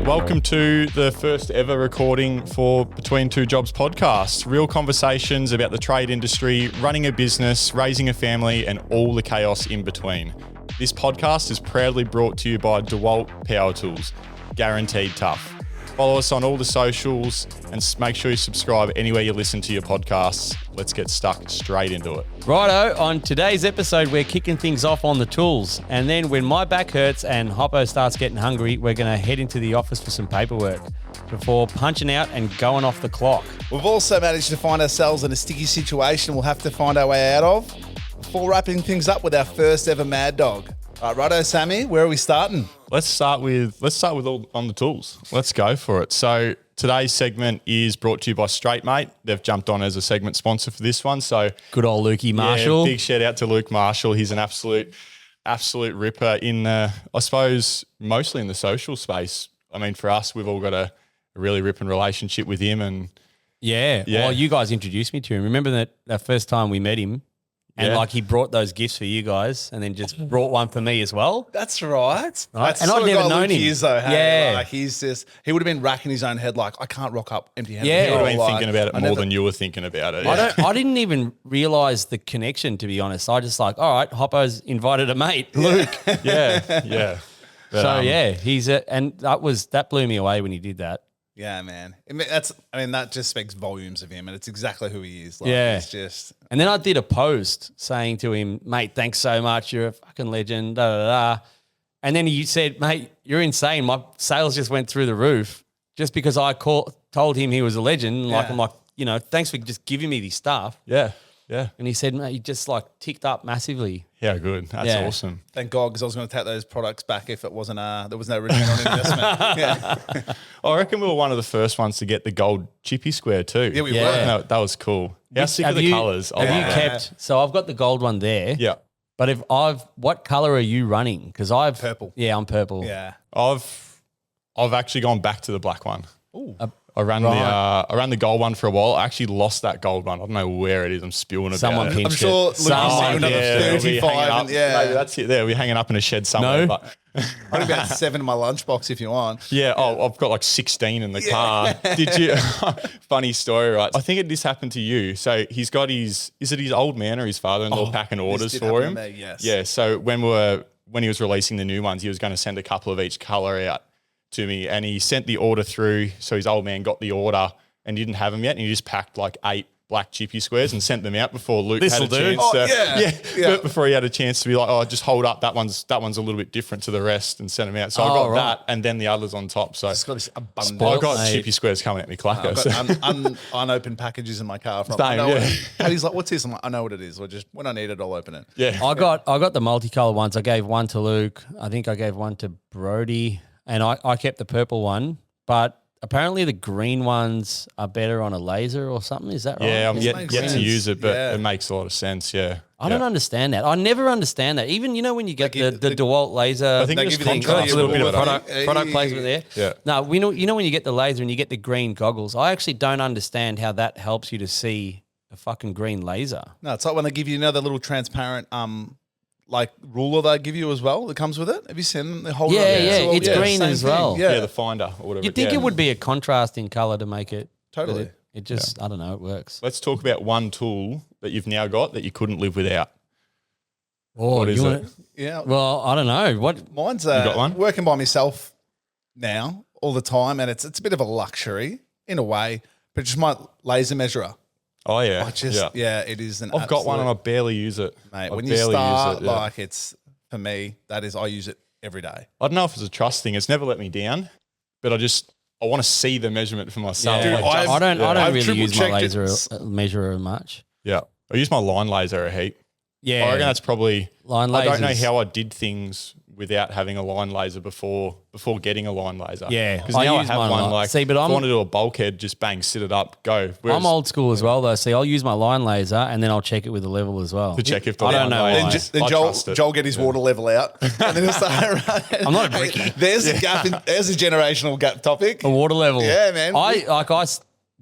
Welcome to the first ever recording for Between Two Jobs podcast. Real conversations about the trade industry, running a business, raising a family, and all the chaos in between. This podcast is proudly brought to you by DeWALT Power Tools, guaranteed tough. Follow us on all the socials and make sure you subscribe anywhere you listen to your podcasts. Let's get stuck straight into it. Righto, on today's episode, we're kicking things off on the tools. And then when my back hurts and Hoppo starts getting hungry, we're going to head into the office for some paperwork before punching out and going off the clock. We've also managed to find ourselves in a sticky situation we'll have to find our way out of before wrapping things up with our first ever Mad Dog. All right, righto, Sammy, where are we starting? Let's start with all on the tools. Let's go for it. So today's segment is brought to you by Straight Mate. They've jumped on as a segment sponsor for this one. So Good old Lukey Marshall. Yeah, big shout out to Luke Marshall. He's an absolute ripper in, I suppose, mostly in the social space. I mean, for us, we've all got a really ripping relationship with him. And Yeah. Well, you guys introduced me to him. Remember that first time we met him? And like he brought those gifts for you guys and then just brought one for me as well. That's right. That's And I'd never known him. He is though, hey? Yeah. Like he would have been racking his own head like, I can't rock up empty-handed. Yeah. he would have been Like, thinking about it more than you were thinking about it. I didn't even realise the connection, to be honest. I just like, all right, Hoppo's invited a mate, Luke. Yeah. But, So he's and that blew me away when he did that. Yeah, man. That just speaks volumes of him, and it's exactly who he is. Like, Yeah. It's just... And then I did a post saying to him, mate, thanks so much. You're a fucking legend, da, da, da. And then he said, mate, you're insane. My sales just went through the roof just because I told him he was a legend. Like, Yeah. I'm like, thanks for just giving me this stuff. Yeah. And he said, mate, he just like ticked up massively. Yeah, good. That's Yeah. awesome. Thank God, because I was going to take those products back if it wasn't there was no return on investment. Yeah. I reckon we were one of the first ones to get the gold chippy square too. Yeah, we Yeah. were. No, that was cool. How sick are the colours? Have you kept? So I've got the gold one there. Yeah. But what color are you running? Because I've Purple. Yeah, I'm purple. Yeah. I've actually gone back to the black one. Ooh. I ran the gold one for a while. I actually lost that gold one. I don't know where it is. I'm spewing about Someone it. pinched I'm sure it. Luke is Someone another did. it'll be 35. hanging up. And, yeah. Maybe that's it there. We're hanging up in a shed somewhere. No. But Only about 7 in my lunchbox if you want. yeah, I've got like 16 in the car. Did you? Funny story, right? I think this happened to you. So he's got is it his old man or his father-in-law packing orders did for happen him? to me, yes. Yeah. So when he was releasing the new ones, he was going to send a couple of each color out to me, and he sent the order through. So his old man got the order and didn't have them yet, and he just packed like 8 black chippy squares and sent them out before Luke had a chance yeah. before he had a chance to be like, oh, just hold up, that one's a little bit different to the rest, and send them out. So I got that and then the others on top. So It's got this abundant. I got mate. chippy squares coming at me clacker. I've got unopened packages in my car. From Same, yeah. Patty's like, what's this? I'm like, I know what it is. When I need it, I'll open it. yeah. I got the multicolour ones. I gave one to Luke. I think I gave one to Brody, and I kept the purple one. But apparently the green ones are better on a laser or something. Is that right? Yeah, I'm This yet makes to sense. use it, but Yeah. it makes a lot of sense. Yeah, I don't understand that. I never understand that. Even, when you get the DeWALT laser, I think They it just give you the contrasts a little bit of Hey. product placement there. Yeah. No, we know. When you get the laser and you get the green goggles, I actually don't understand how that helps you to see a fucking green laser. No, it's like when they give you another little transparent like ruler they give you as well that comes with it. Have you seen the whole? Yeah, it's green same as thing. well. Yeah, the finder or whatever. You'd think yeah. it would be a contrasting color to make it. Totally. but It just, I don't know, it works. Let's talk about one tool that you've now got that you couldn't live without. Oh, What is it? Yeah. Well, I don't know. What? Mine's got one? working by myself now all the time, and it's a bit of a luxury in a way, but just my laser measurer. Oh yeah, It is an. I've got one and I absolute- barely use it. mate. I When you barely start, use it, yeah. like it's for me, I use it every day. I don't know if it's a trust thing. It's never let me down, but I want to see the measurement for myself. Yeah. Dude, Like, I've- I don't I've really use my triple-checked it. laser measurer much. yeah, I use my line laser a heap. Yeah, I reckon that's probably. line I don't know lasers. how I did things without having a line laser before getting a line laser. Yeah, because I now I use have mine a one. lot. Like, See, but if I I'm- want to do a bulkhead, just bang, sit it up, go. Whereas I'm old school as well, though. See, I'll use my line laser and then I'll check it with the level as well. to check if the I don't line know laser- why. Then I Joel trust it. Joel get his water level out, and then he'll start running. I'm not a brickie. There's a gap. There's a generational gap topic. A water level. Yeah, man. I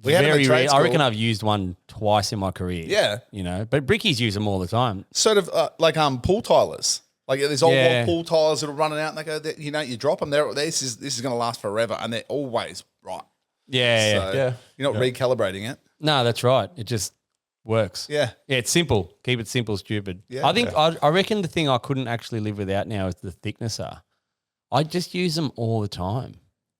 We had 'em at very trade rare. I reckon school. I've used one twice in my career. Yeah. But brickies use them all the time. Sort of like pool tilers. Like there's old Yeah. pool tires that are running out, and they go, you drop them. This is going to last forever, and they're always right. Yeah, So yeah. you're not recalibrating it. No, that's right. It just works. Yeah. Yeah, it's simple. Keep it simple, stupid. Yeah. I think I reckon the thing I couldn't actually live without now is the thicknesser. I just use them all the time.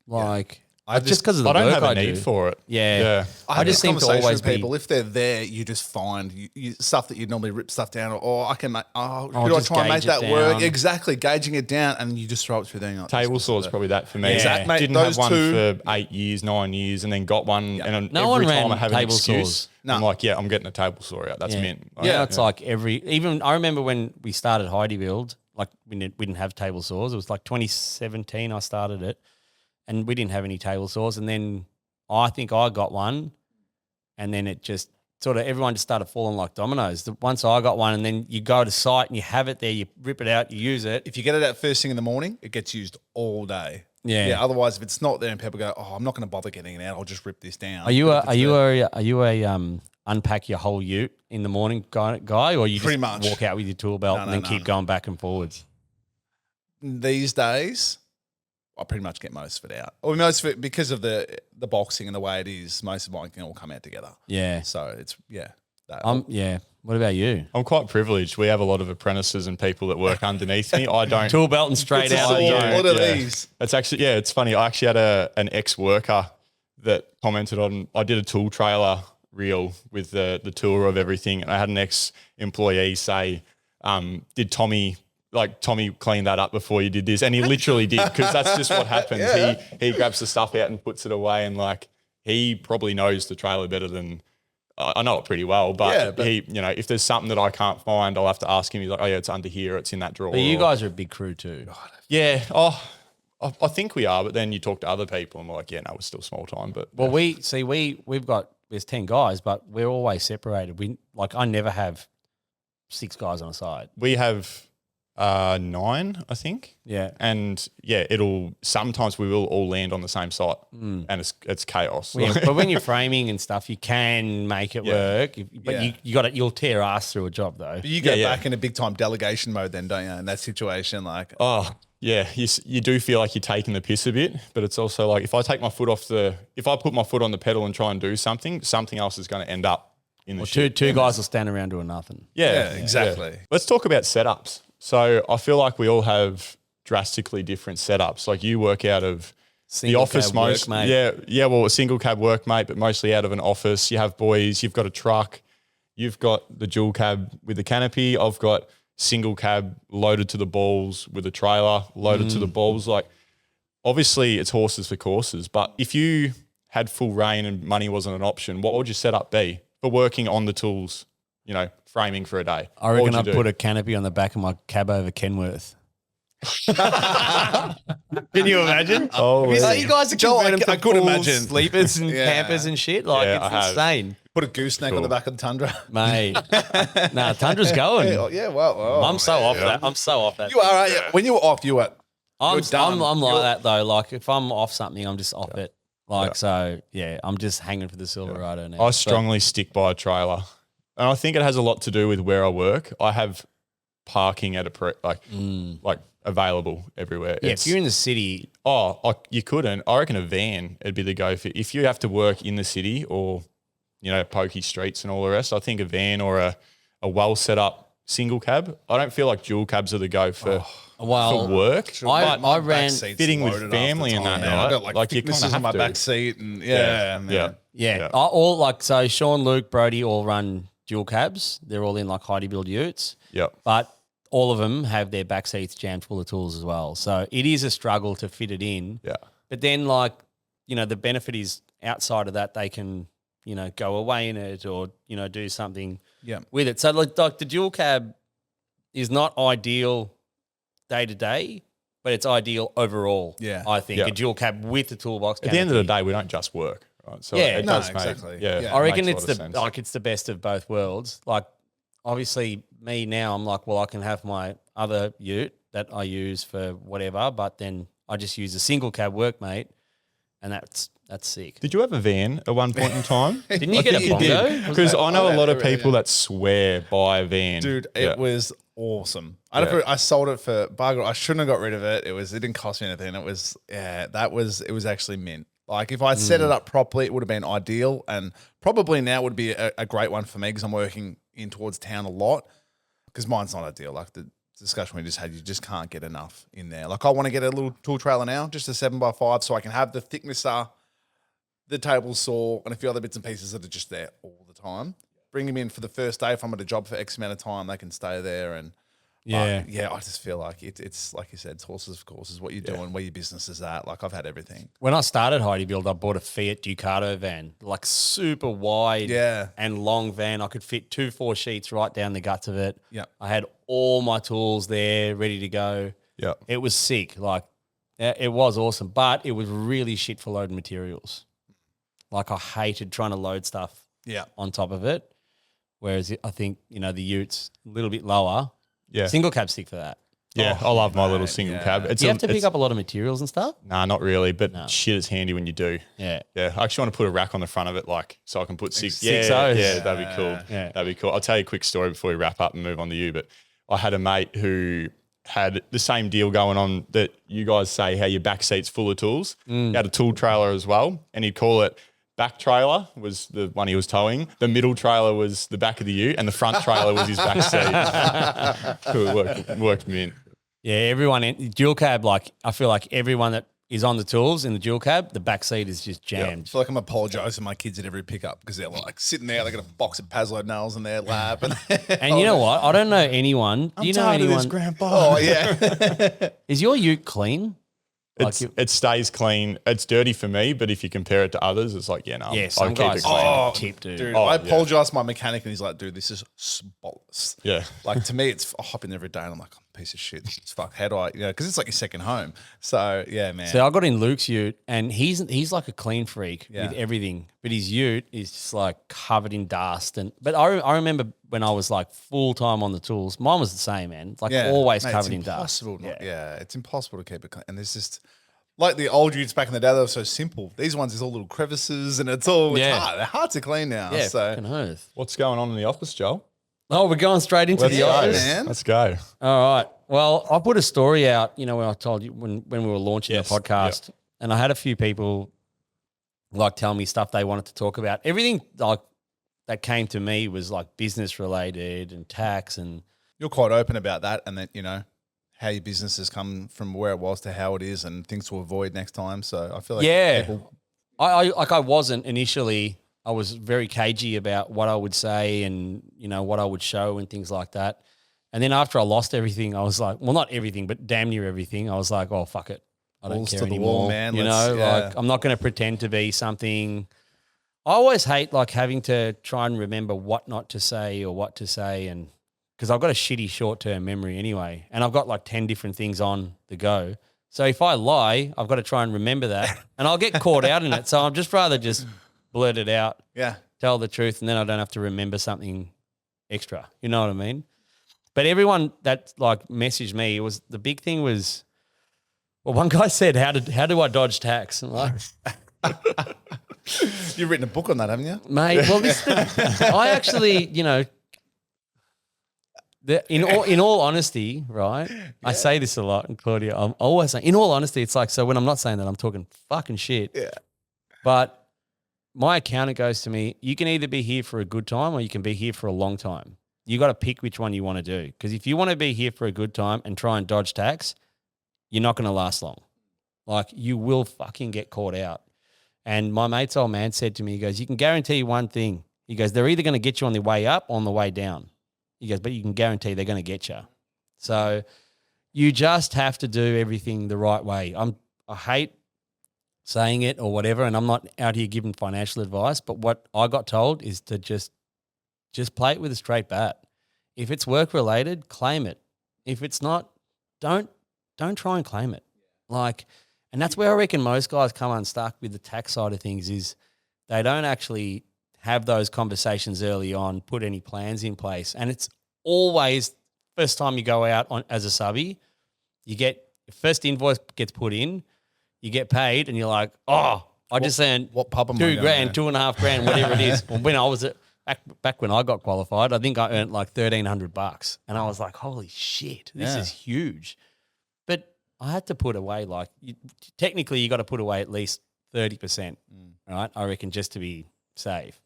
Like just because of the I don't work have a I need do. for it. Yeah. I just seem to conversation always with people. be. If they're there, you just find stuff that you'd normally rip stuff down, or I can make. Oh, could I just try and make gauge it that work? down. Exactly, gauging it down, and you just throw it through there. Table saw's probably that for me. Yeah. Exact, mate, Didn't those have one two- for 8 years, 9 years, and then got one. And No one every time ran I have an table excuse, saws. I'm like, I'm getting a table saw out. That's mint. Like, Yeah, it's like even I remember when we started Heidi Build, like we didn't have table saws. It was like 2017 I started it, and we didn't have any table saws. And then I think I got one, and then it just sort of everyone just started falling like dominoes. Once I got one, and then you go to site and you have it there, you rip it out, you use it. If you get it out first thing in the morning, it gets used all day. Yeah. Otherwise, if it's not there and people go, I'm not going to bother getting it out, I'll just rip this down. Are you But if it's are you a unpack your whole ute in the morning guy, or you Pretty just much. walk out with your tool belt and then keep going back and forwards? these days, I pretty much get most of it out. Or most of it, because of the boxing and the way it is, most of mine can all come out together. Yeah. So it's that. Yeah. What about you? I'm quite privileged. We have a lot of apprentices and people that work underneath me. I don't. Tool belt and straight It's a out. sword. Yeah. What are Yeah. these? It's actually, it's funny. I actually had an ex-worker that commented on, I did a tool trailer reel with the tour of everything. And I had an ex-employee say, did Tommy clean that up before you did this? And he literally did, because that's just what happens. Yeah. He grabs the stuff out and puts it away, and like, he probably knows the trailer better than, I know it pretty well, but he, if there's something that I can't find, I'll have to ask him. He's like, oh yeah, it's under here. It's in that drawer. But you guys are a big crew too. Yeah. Oh, I think we are, but then you talk to other people and we're like, yeah, no, we're still small time. But Well, there's 10 guys, but we're always separated. I never have 6 guys on a side. we have 9, I think. Yeah. And sometimes we will all land on the same site, and it's chaos. Yeah, but when you're framing and stuff, you can make it work. But you'll tear ass through a job though. But you go Yeah, back in a big time delegation mode then, don't you? In that situation, like, Oh, yeah, you do feel like you're taking the piss a bit, but it's also like if I put my foot on the pedal and try and do something else is going to end up in the shit. Two guys will stand around doing nothing. Yeah, exactly. Yeah. Let's talk about setups. So I feel like we all have drastically different setups. Like you work out of Single the office cab most. workmate. Yeah. Well, a single cab workmate, but mostly out of an office. You have boys. You've got a truck. You've got the dual cab with the canopy. I've got single cab loaded to the balls with a trailer loaded to the balls. Like obviously it's horses for courses, but if you had full reign and money wasn't an option, what would your setup be for working on the tools, framing for a day? I reckon I'd put a canopy on the back of my cab over Kenworth. Can you imagine? Oh, you really? you guys are Joel, converting I to could full imagine. sleepers and Yeah. campers and shit. Like Yeah, I it's have. insane, put a gooseneck on the back of the Tundra. mate. Nah, Tundra's going. Yeah, well, I'm so off that. I'm so off that. You are, aren't you? When you were off, you were. I'm done. like You're- that though. Like if I'm off something, I'm just off it. So yeah, I'm just hanging for the Silverado now. I strongly stick by a trailer. And I think it has a lot to do with where I work. I have parking at like available everywhere. Yeah, if you're in the city, You couldn't. I reckon a van would be the go for if you have to work in the city or, pokey streets and all the rest. I think a van or a well set up single cab. I don't feel like dual cabs are the go for work. I My ran back seat's fitting with loaded family half the and time, that, man. I right? got Like, you thicknesses kinda on my have to. back seat and Yeah. man. Yeah. All so Sean, Luke, Brody all run dual cabs. They're all in like Heidi Build utes. Yep. But all of them have their back seats jammed full of tools as well. So it is a struggle to fit it in. Yeah. But then the benefit is outside of that, they can, go away in it or, do something with it. So like the dual cab is not ideal day to day, but it's ideal overall. Yeah. I think Yeah. a dual cab with the toolbox. At the end of the day, we don't just work. Right? So Yeah. it No, does make, exactly. yeah, Yeah. I reckon makes it's a lot of sense. it's the best of both worlds. Like obviously me now, I'm like, well, I can have my other ute that I use for whatever, but then I just use a single cab workmate, and that's sick. Did you have a van at one point in time? Didn't you get a Bongo? Because I know a lot of yeah. people that swear by a van. Dude, Yeah. it was awesome. I sold it for bugger. I shouldn't have got rid of it. It didn't cost me anything. It was actually mint. Like if I'd set it up properly, it would have been ideal, and probably now would be a great one for me because I'm working in towards town a lot. Because mine's not ideal. Like the discussion we just had, you just can't get enough in there. Like I want to get a little tool trailer now, just a 7x5, so I can have the thicknesser, the table saw, and a few other bits and pieces that are just there all the time. Bring them in for the first day. If I'm at a job for X amount of time, they can stay there. And I just feel like it's like you said, it's horses for courses, what you're doing, where your business is at. Like I've had everything. When I started Heidi Build, I bought a Fiat Ducato van, like super wide and long van. I could fit 2 4-sheets right down the guts of it. Yeah. I had all my tools there ready to go. Yeah. It was sick. Like it was awesome, but it was really shit for loading materials. Like I hated trying to load stuff on top of it. Whereas I think, the Utes a little bit lower. Yeah. Single cab stick for that. Yeah, I love my little single cab. Do you have to pick up a lot of materials and stuff? Nah, not really, but shit, it's handy when you do. Yeah. Yeah, I actually want to put a rack on the front of it, like, so I can put six O's. Yeah, that'd be cool. Yeah. That'd be cool. I'll tell you a quick story before we wrap up and move on to you, but I had a mate who had the same deal going on that you guys say, how your back seat's full of tools. He had a tool trailer as well, and he'd call it back trailer was the one he was towing. The middle trailer was the back of the ute, and the front trailer was his back seat. It worked mint. Yeah, everyone in dual cab, like I feel like everyone that is on the tools in the dual cab, the back seat is just jammed. I feel like I'm apologising to my kids at every pickup because they're like sitting there, they got a box of Pazlo nails in their lap. And you know what? I don't know anyone. Do you know anyone? Of this, Grandpa. Oh, yeah. Is your ute clean? It stays clean. It's dirty for me, but if you compare it to others, it's like, some keep it guys clean. tip, dude. I apologise to my mechanic and he's like, dude, this is spotless. Yeah. Like to me, I hop in every day and I'm like, I'm a piece of shit. It's fuck. How do I, because it's like your second home. So yeah, man. So I got in Luke's ute and he's like a clean freak with everything, but his ute is just like covered in dust. But I remember when I was like full time on the tools, mine was the same, man. It's like always covered in dust. It's impossible to keep it clean. And there's just like the old utes back in the day, they were so simple. These ones, there's all little crevices and it's hard. They're hard to clean now. Yeah, so fucking earth. What's going on in the office, Joel? Oh, we're going straight into the office. Man. Let's go. All right. Well, I put a story out, when I told you when we were launching the podcast, and I had a few people like tell me stuff they wanted to talk about. Everything like that came to me was like business related and tax, and you're quite open about that, and then how your business has come from where it was to how it is, and things to avoid next time. So I feel like people... I wasn't initially. I was very cagey about what I would say and what I would show and things like that. And then after I lost everything, I was like, well, not everything, but damn near everything. I was like, oh fuck it, I don't care anymore. Wall, man. Like I'm not going to pretend to be something. I always hate like having to try and remember what not to say or what to say, and because I've got a shitty short-term memory anyway, and I've got like 10 different things on the go. So if I lie, I've got to try and remember that, and I'll get caught out in it. So I'd just rather just blurt it out, tell the truth, and then I don't have to remember something extra. You know what I mean? But everyone that like messaged me, the big thing was, well, one guy said, how do I dodge tax? I'm like, you've written a book on that, haven't you? Mate, well, I actually, in all honesty, right? Yeah. I say this a lot, and Claudia, I'm always saying, in all honesty, it's like, so when I'm not saying that, I'm talking fucking shit. Yeah. But my accountant goes to me, you can either be here for a good time or you can be here for a long time. You got to pick which one you want to do. Because if you want to be here for a good time and try and dodge tax, you're not going to last long. Like, you will fucking get caught out. And my mate's old man said to me, he goes, you can guarantee one thing. He goes, they're either going to get you on the way up or on the way down. He goes, but you can guarantee they're going to get you. So you just have to do everything the right way. I hate saying it or whatever, and I'm not out here giving financial advice, but what I got told is to just play it with a straight bat. If it's work related, claim it. If it's not, don't try and claim it. And that's where I reckon most guys come unstuck with the tax side of things, is they don't actually have those conversations early on, put any plans in place. And it's always first time you go out as a subby, you get your first invoice gets put in, you get paid, and you're like, oh, I just earned what pub am I $2,000, going $2,500, whatever it is. Well, when I was back when I got qualified, I think I earned like $1,300, and I was like, holy shit, this is huge. But I had to put away technically you got to put away at least 30%, right? I reckon, just to be safe.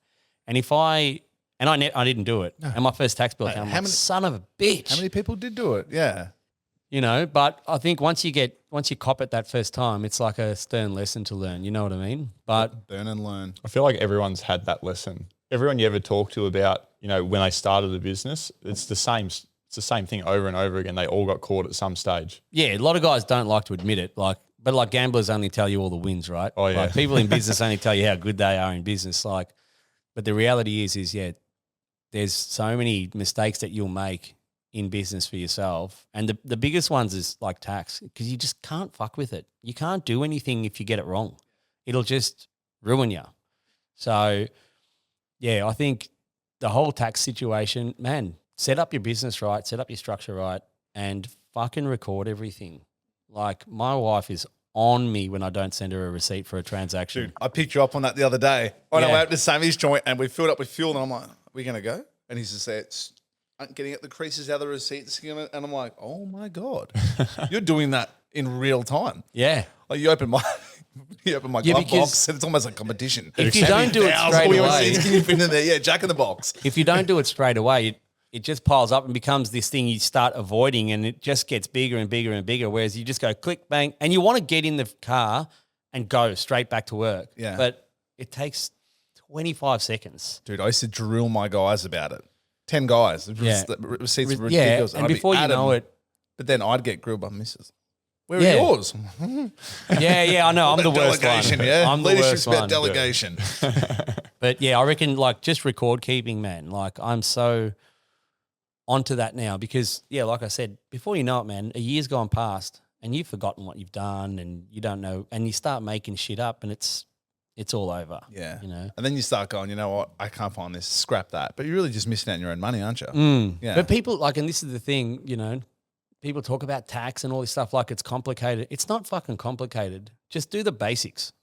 And if I didn't do it, and my first tax bill came, I'm like, son of a bitch. How many people did do it? Yeah. But I think once you cop it that first time, it's like a stern lesson to learn. You know what I mean? But learn and learn. I feel like everyone's had that lesson. Everyone you ever talk to about, when they started a business, it's the same. It's the same thing over and over again. They all got caught at some stage. Yeah, a lot of guys don't like to admit it. But gamblers only tell you all the wins, right? Oh yeah. Like people in business only tell you how good they are in business. But the reality is there's so many mistakes that you'll make in business for yourself. And the biggest ones is like tax, because you just can't fuck with it. You can't do anything if you get it wrong. It'll just ruin you. So, yeah, I think the whole tax situation, man, set up your business right, set up your structure right, and fucking record everything. Like my wife is on me when I don't send her a receipt for a transaction. Dude, I picked you up on that the other day. When I went up to Sammy's joint and we filled up with fuel, and I'm like, are we going to go? And he's just said, getting at the creases out of the receipts, and I'm like, oh my God, you're doing that in real time. Yeah. Like you open my glove box and it's almost like competition. If you don't do it straight away, can you fit in there? Yeah, Jack in the Box. If you don't do it straight away, it just piles up and becomes this thing you start avoiding, and it just gets bigger and bigger and bigger, whereas you just go click, bang, and you want to get in the car and go straight back to work. Yeah. But it takes 25 seconds. Dude, I used to drill my guys about it. 10 guys. Yeah. Receipts were ridiculous. And before you know it. But then I'd get grilled by missus. Where are yours? Yeah, I know. I'm the worst one. Yeah? I'm the Leadership's worst about one. delegation. But yeah, I reckon just record keeping, man. Like I'm so onto that now because, like I said, before you know it, man, a year's gone past and you've forgotten what you've done and you don't know, and you start making shit up and it's all over. Yeah. And then you start going, you know what, I can't find this, scrap that. But you're really just missing out on your own money, aren't you? Yeah. But people and this is the thing, people talk about tax and all this stuff like it's complicated. It's not fucking complicated. Just do the basics.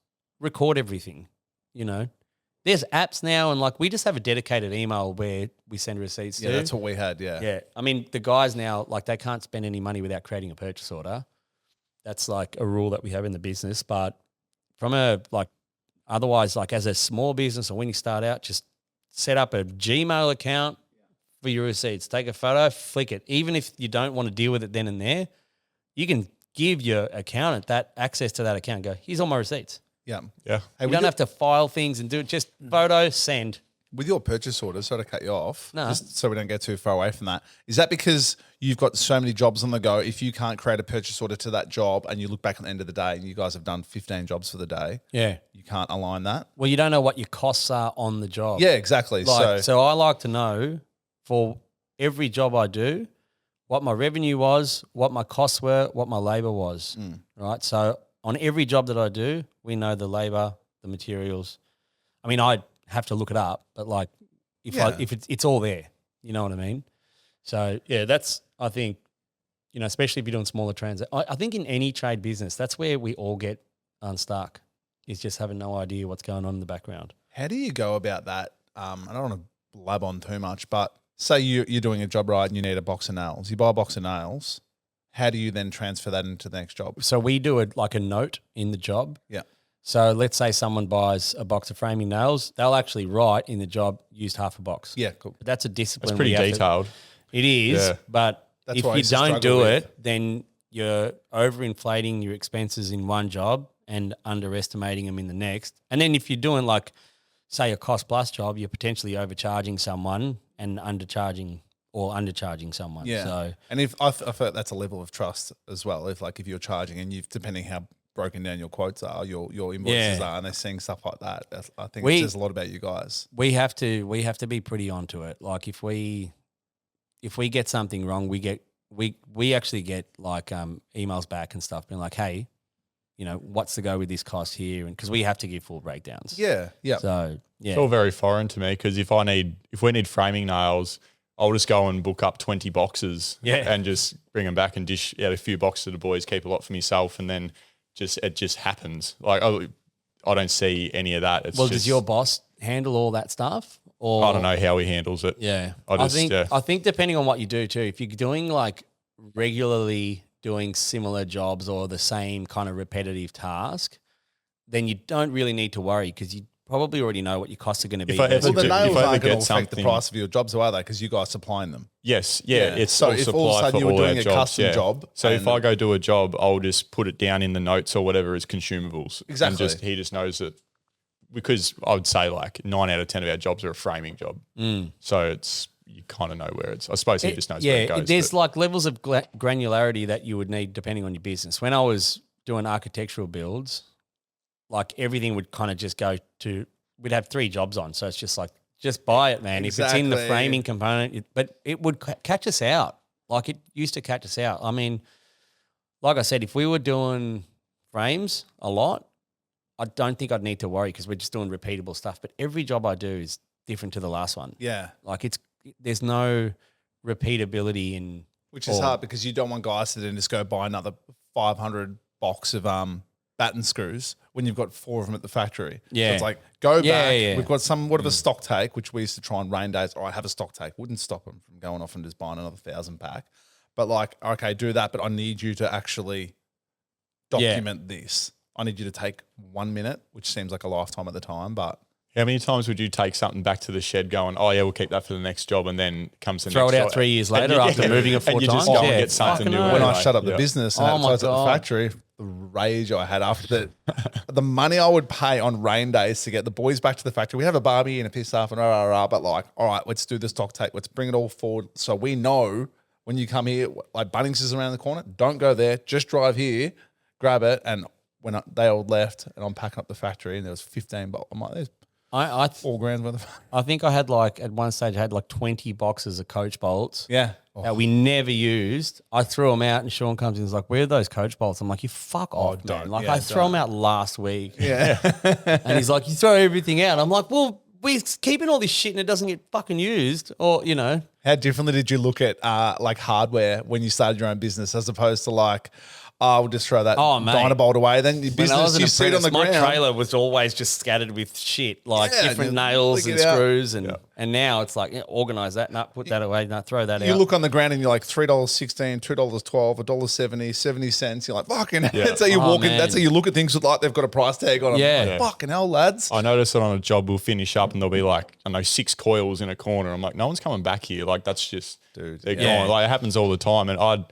Record everything, There's apps now and we just have a dedicated email where we send receipts to. Yeah, that's what we had, yeah. Yeah. I mean, the guys now, they can't spend any money without creating a purchase order. That's a rule that we have in the business. But from otherwise, as a small business or when you start out, just set up a Gmail account for your receipts. Take a photo, flick it. Even if you don't want to deal with it then and there, you can give your accountant that access to that account and go, here's all my receipts. Yeah. Yeah. Hey, you don't have to file things and do it. Just photo, send. With your purchase orders, sorry to cut you off, No. just so we don't get too far away from that, is that because you've got so many jobs on the go, if you can't create a purchase order to that job and you look back at the end of the day and you guys have done 15 jobs for the day, you can't align that? Well, you don't know what your costs are on the job. Yeah, exactly. So I like to know for every job I do what my revenue was, what my costs were, what my labor was, right? So on every job that I do, we know the labor, the materials. I mean, I have to look it up, but if it's all there, you know what I mean? So yeah, that's, I think, especially if you're doing smaller transactions. I think in any trade business, that's where we all get unstuck, is just having no idea what's going on in the background. How do you go about that? I don't want to blab on too much, but say you're doing a job right and you need a box of nails. You buy a box of nails. How do you then transfer that into the next job? So we do it like a note in the job. Yeah. So let's say someone buys a box of framing nails, they'll actually write in the job, used half a box. Yeah, cool. But that's a discipline. It's pretty detailed. It is, Yeah. but That's if what I you used to don't struggle do with. it, then you're overinflating your expenses in one job and underestimating them in the next. And then if you're doing say a cost plus job, you're potentially overcharging someone and undercharging someone. Yeah. So, and if I feel that's a level of trust as well. If you're charging and depending how broken down your quotes are, your invoices are, and they're seeing stuff like that, I think it says a lot about you guys. we have to be pretty onto it. If we get something wrong, we actually get emails back and stuff being like, hey, what's the go with this cost here? And because we have to give full breakdowns. Yeah. Yeah. So yeah, It's all very foreign to me because if we need framing nails, I'll just go and book up 20 boxes and just bring them back and dish out a few boxes to the boys, keep a lot for myself, and then it just happens. I don't see any of that. does your boss handle all that stuff? Or I don't know how he handles it. Yeah. I think depending on what you do too, if you're doing like regularly doing similar jobs or the same kind of repetitive task, then you don't really need to worry because you probably already know what your costs are going to be. I ever Well, the do- nails if I ever aren't going get to affect the something- price of your jobs, are they? Because you guys supplying them. Yes, yeah. It's So all if supply all of a sudden for you were all doing our a jobs, custom job So if and- I go do a job, I'll just put it down in the notes or whatever as consumables. Exactly. And he just knows that, because I would say like 9 out of 10 of our jobs are a framing job. So you kind of know where it's. I suppose he just knows where it goes. There's but- like levels of granularity that you would need depending on your business. When I was doing architectural builds, like everything would kind of just go to, we'd have 3 jobs on. So it's just like, just buy it, man. If it's in the Exactly. framing component, but it would catch us out. Like it used to catch us out. I mean, like I said, if we were doing frames a lot, I don't think I'd need to worry because we're just doing repeatable stuff. But every job I do is different to the last one. Yeah. Like there's no repeatability in. Which is or- hard because you don't want guys to then just go buy another 500 box of batten screws when you've got 4 of them at the factory. Yeah. So it's like, go Yeah, back. yeah. We've got somewhat of a stock take, which we used to try on rain days. All right, have a stock take. Wouldn't stop them from going off and just buying another 1,000 pack. But like, okay, do that, but I need you to actually document this. I need you to take 1 minute, which seems like a lifetime at the time, but How many times would you take something back to the shed going, oh, yeah, we'll keep that for the next job, and then comes the Throw next it out job? 3 years And later you- after moving it 4 and you just times? go and Yeah, get something fucking new. hell. when I Right. shut up the Yeah. business and Oh had to my close up the God. factory, the rage I had after that, the money I would pay on rain days to get the boys back to the factory. We have a barbie and a piss off and but like, all right, let's do the stock take. Let's bring it all forward so we know when you come here, like Bunnings is around the corner. Don't go there. Just drive here, grab it. And when they all left and I'm packing up the factory and there was 15 bolts, I'm like, there's I $4,000 worth of. I think I had like at one stage I had like 20 boxes of coach bolts. Yeah. That we never used. I threw them out and Sean comes in and is like, where are those coach bolts? I'm like, you fuck off, man. don't. Like Yeah, I threw them out last week. Yeah. And he's like, you throw everything out. I'm like, well, we're keeping all this shit and it doesn't get fucking used. Or, you know. How differently did you look at like hardware when you started your own business as opposed to like, we'll just throw that Oh, mate. Dynabolt away. Then your When I was business, an you see it on the apprentice, ground. my trailer was always just scattered with shit, like Yeah, different and nails lick and it out. screws. And now it's like, organize that, put that away, throw that You out. look on the ground and you're like $3.16, $2.12, $1.70, 70 cents. You're like, fucking hell. Yeah. That's how you walk in. man. That's how you look at things with like they've got a price tag on them. Yeah. Like, Yeah. fucking hell, lads. I noticed it on a job we'll finish up and there'll be like, I don't know, 6 coils in a corner. I'm like, no one's coming back here. Like that's just, Dude, they're yeah. gone. Like it happens all the time. And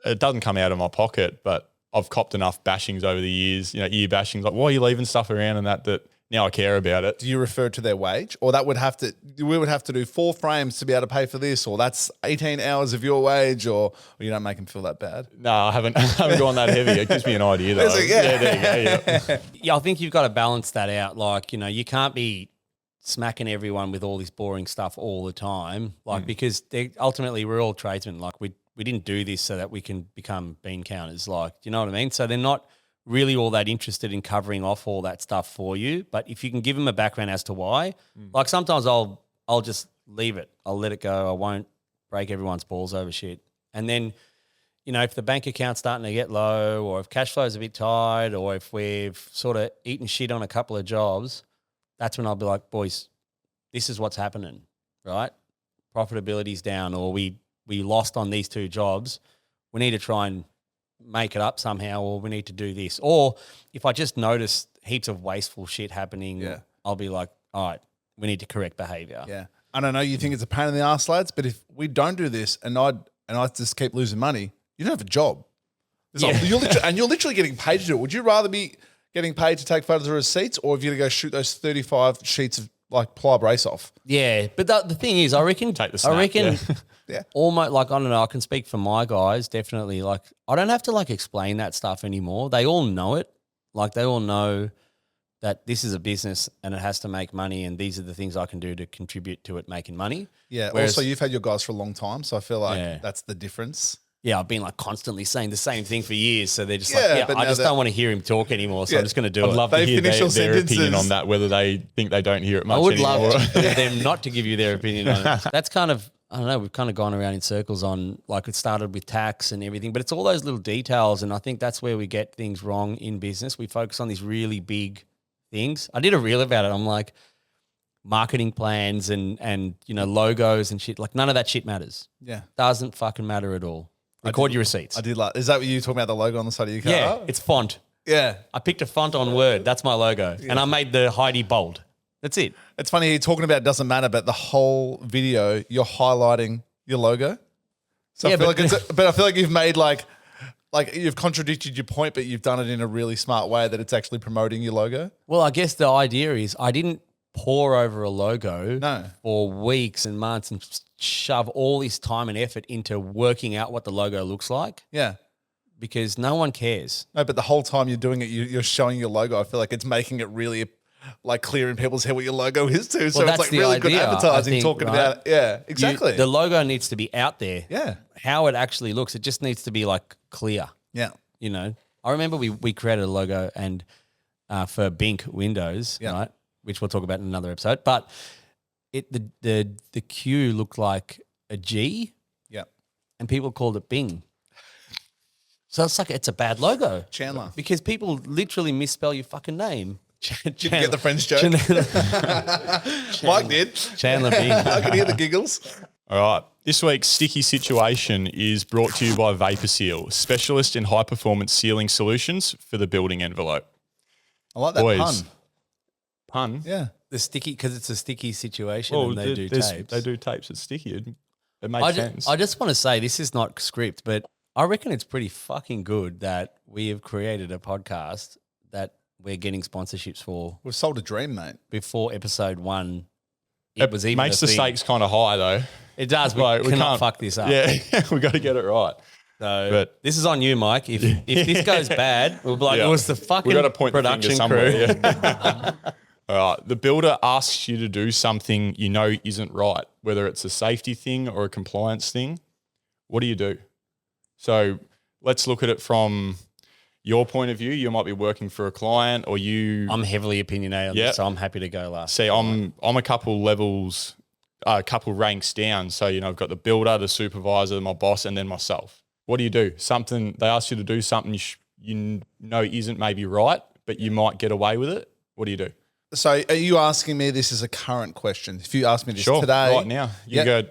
it doesn't come out of my pocket, but I've copped enough bashings over the years, ear bashings, like, why are you leaving stuff around and that now I care about it. Do you refer to their wage? Or we would have to do 4 frames to be able to pay for this, or that's 18 hours of your wage, or you don't make them feel that bad. No, I haven't gone that heavy. It gives me an idea though. Is it? Yeah. There you go. Yeah. Yeah, I think you've got to balance that out. Like, you can't be smacking everyone with all this boring stuff all the time. Like, because ultimately we're all tradesmen. Like we didn't do this so that we can become bean counters. Like, do you know what I mean? So they're not really all that interested in covering off all that stuff for you. But if you can give them a background as to why, like sometimes I'll just leave it. I'll let it go. I won't break everyone's balls over shit. And then, if the bank account's starting to get low, or if cash flow's a bit tight, or if we've sort of eaten shit on a couple of jobs, that's when I'll be like, boys, this is what's happening, right? Profitability's down, or we lost on these 2 jobs. We need to try and make it up somehow, or we need to do this. Or if I just notice heaps of wasteful shit happening, I'll be like, all right, we need to correct behavior. Yeah. And I know you think it's a pain in the ass, lads, but if we don't do this and I just keep losing money, you don't have a job. You're literally getting paid to do it. Would you rather be getting paid to take photos of receipts, or if you're going to go shoot those 35 sheets of like ply brace off? Yeah, but the thing is, I reckon, Take the snap, Yeah. almost like, I don't know, I can speak for my guys, definitely. Like, I don't have to like explain that stuff anymore. They all know it. Like, they all know that this is a business and it has to make money, and these are the things I can do to contribute to it making money. Yeah. Whereas- Also, you've had your guys for a long time, so I feel like Yeah. that's the difference. Yeah, I've been like constantly saying the same thing for years. So they're just Yeah, like, but I now just that- don't want to hear him talk anymore. So Yeah. I'm just going to do I'd it. love to They hear finish their your opinion sentences. on that, whether they think they don't hear it much I would anymore. love them not to give you their opinion on it. That's kind of, I don't know, we've kind of gone around in circles on, like, it started with tax and everything, but it's all those little details. And I think that's where we get things wrong in business. We focus on these really big things. I did a reel about it. I'm like, marketing plans and logos and shit. Like none of that shit matters. Yeah. Doesn't fucking matter at all. Record your receipts. I did like. Is that what you talking about, the logo on the side of your car? Yeah, it's font. Yeah. I picked a font on Word. That's my logo. And I made the Heidi bold. That's it. It's funny you're talking about it doesn't matter, but the whole video you're highlighting your logo. So Yeah, I feel but- like but I feel like you've made like you've contradicted your point, but you've done it in a really smart way that it's actually promoting your logo. Well, I guess the idea is I didn't pour over a logo No. for weeks and months and shove all this time and effort into working out what the logo looks like Yeah. because no one cares. No, but the whole time you're doing it, you're showing your logo. I feel like it's making it really like clear in people's head what your logo is too. So that's it's like the really good idea, I advertising think, talking right? about it. Yeah, exactly. The logo needs to be out there. Yeah. How it actually looks, it just needs to be like clear. Yeah. I remember we created a logo and for Bink Windows, Yeah. right, which we'll talk about in another episode. But the Q looked like a G, Yeah. and people called it Bing. So it's a bad logo, Chandler. because people literally misspell your fucking name. Did you get the French joke? Mike did. Chandler Bing. I could hear the giggles. All right. This week's sticky situation is brought to you by Vapor Seal, specialist in high performance sealing solutions for the building envelope. I like that Boys. pun. Pun? Yeah. The sticky, because it's a sticky situation Well, and they do tapes. They do tapes. It's sticky. It makes sense. I just want to say this is not script, but I reckon it's pretty fucking good that we have created a podcast that we're getting sponsorships for We've sold a dream, mate. before episode 1. It was even makes a the thing. stakes kind of high though. It does. We Like, we cannot can't- fuck this up. Yeah, we got to get it right. So But- this is on you, Mike. If this goes bad, we'll be like, Yeah. it was the fucking We got to point the production finger crew. somewhere. Yeah. All right. The builder asks you to do something you know isn't right, whether it's a safety thing or a compliance thing. What do you do? So let's look at it from your point of view. You might be working for a client, or you I'm heavily opinionated on Yeah. this, so I'm happy to go last. see. I'm a couple levels, a couple ranks down. So I've got the builder, the supervisor, my boss, and then myself. What do you do? Something they ask you to do something you know isn't maybe right, but you might get away with it. What do you do? So are you asking me this is a current question? If you ask me this Sure, today. right now. You go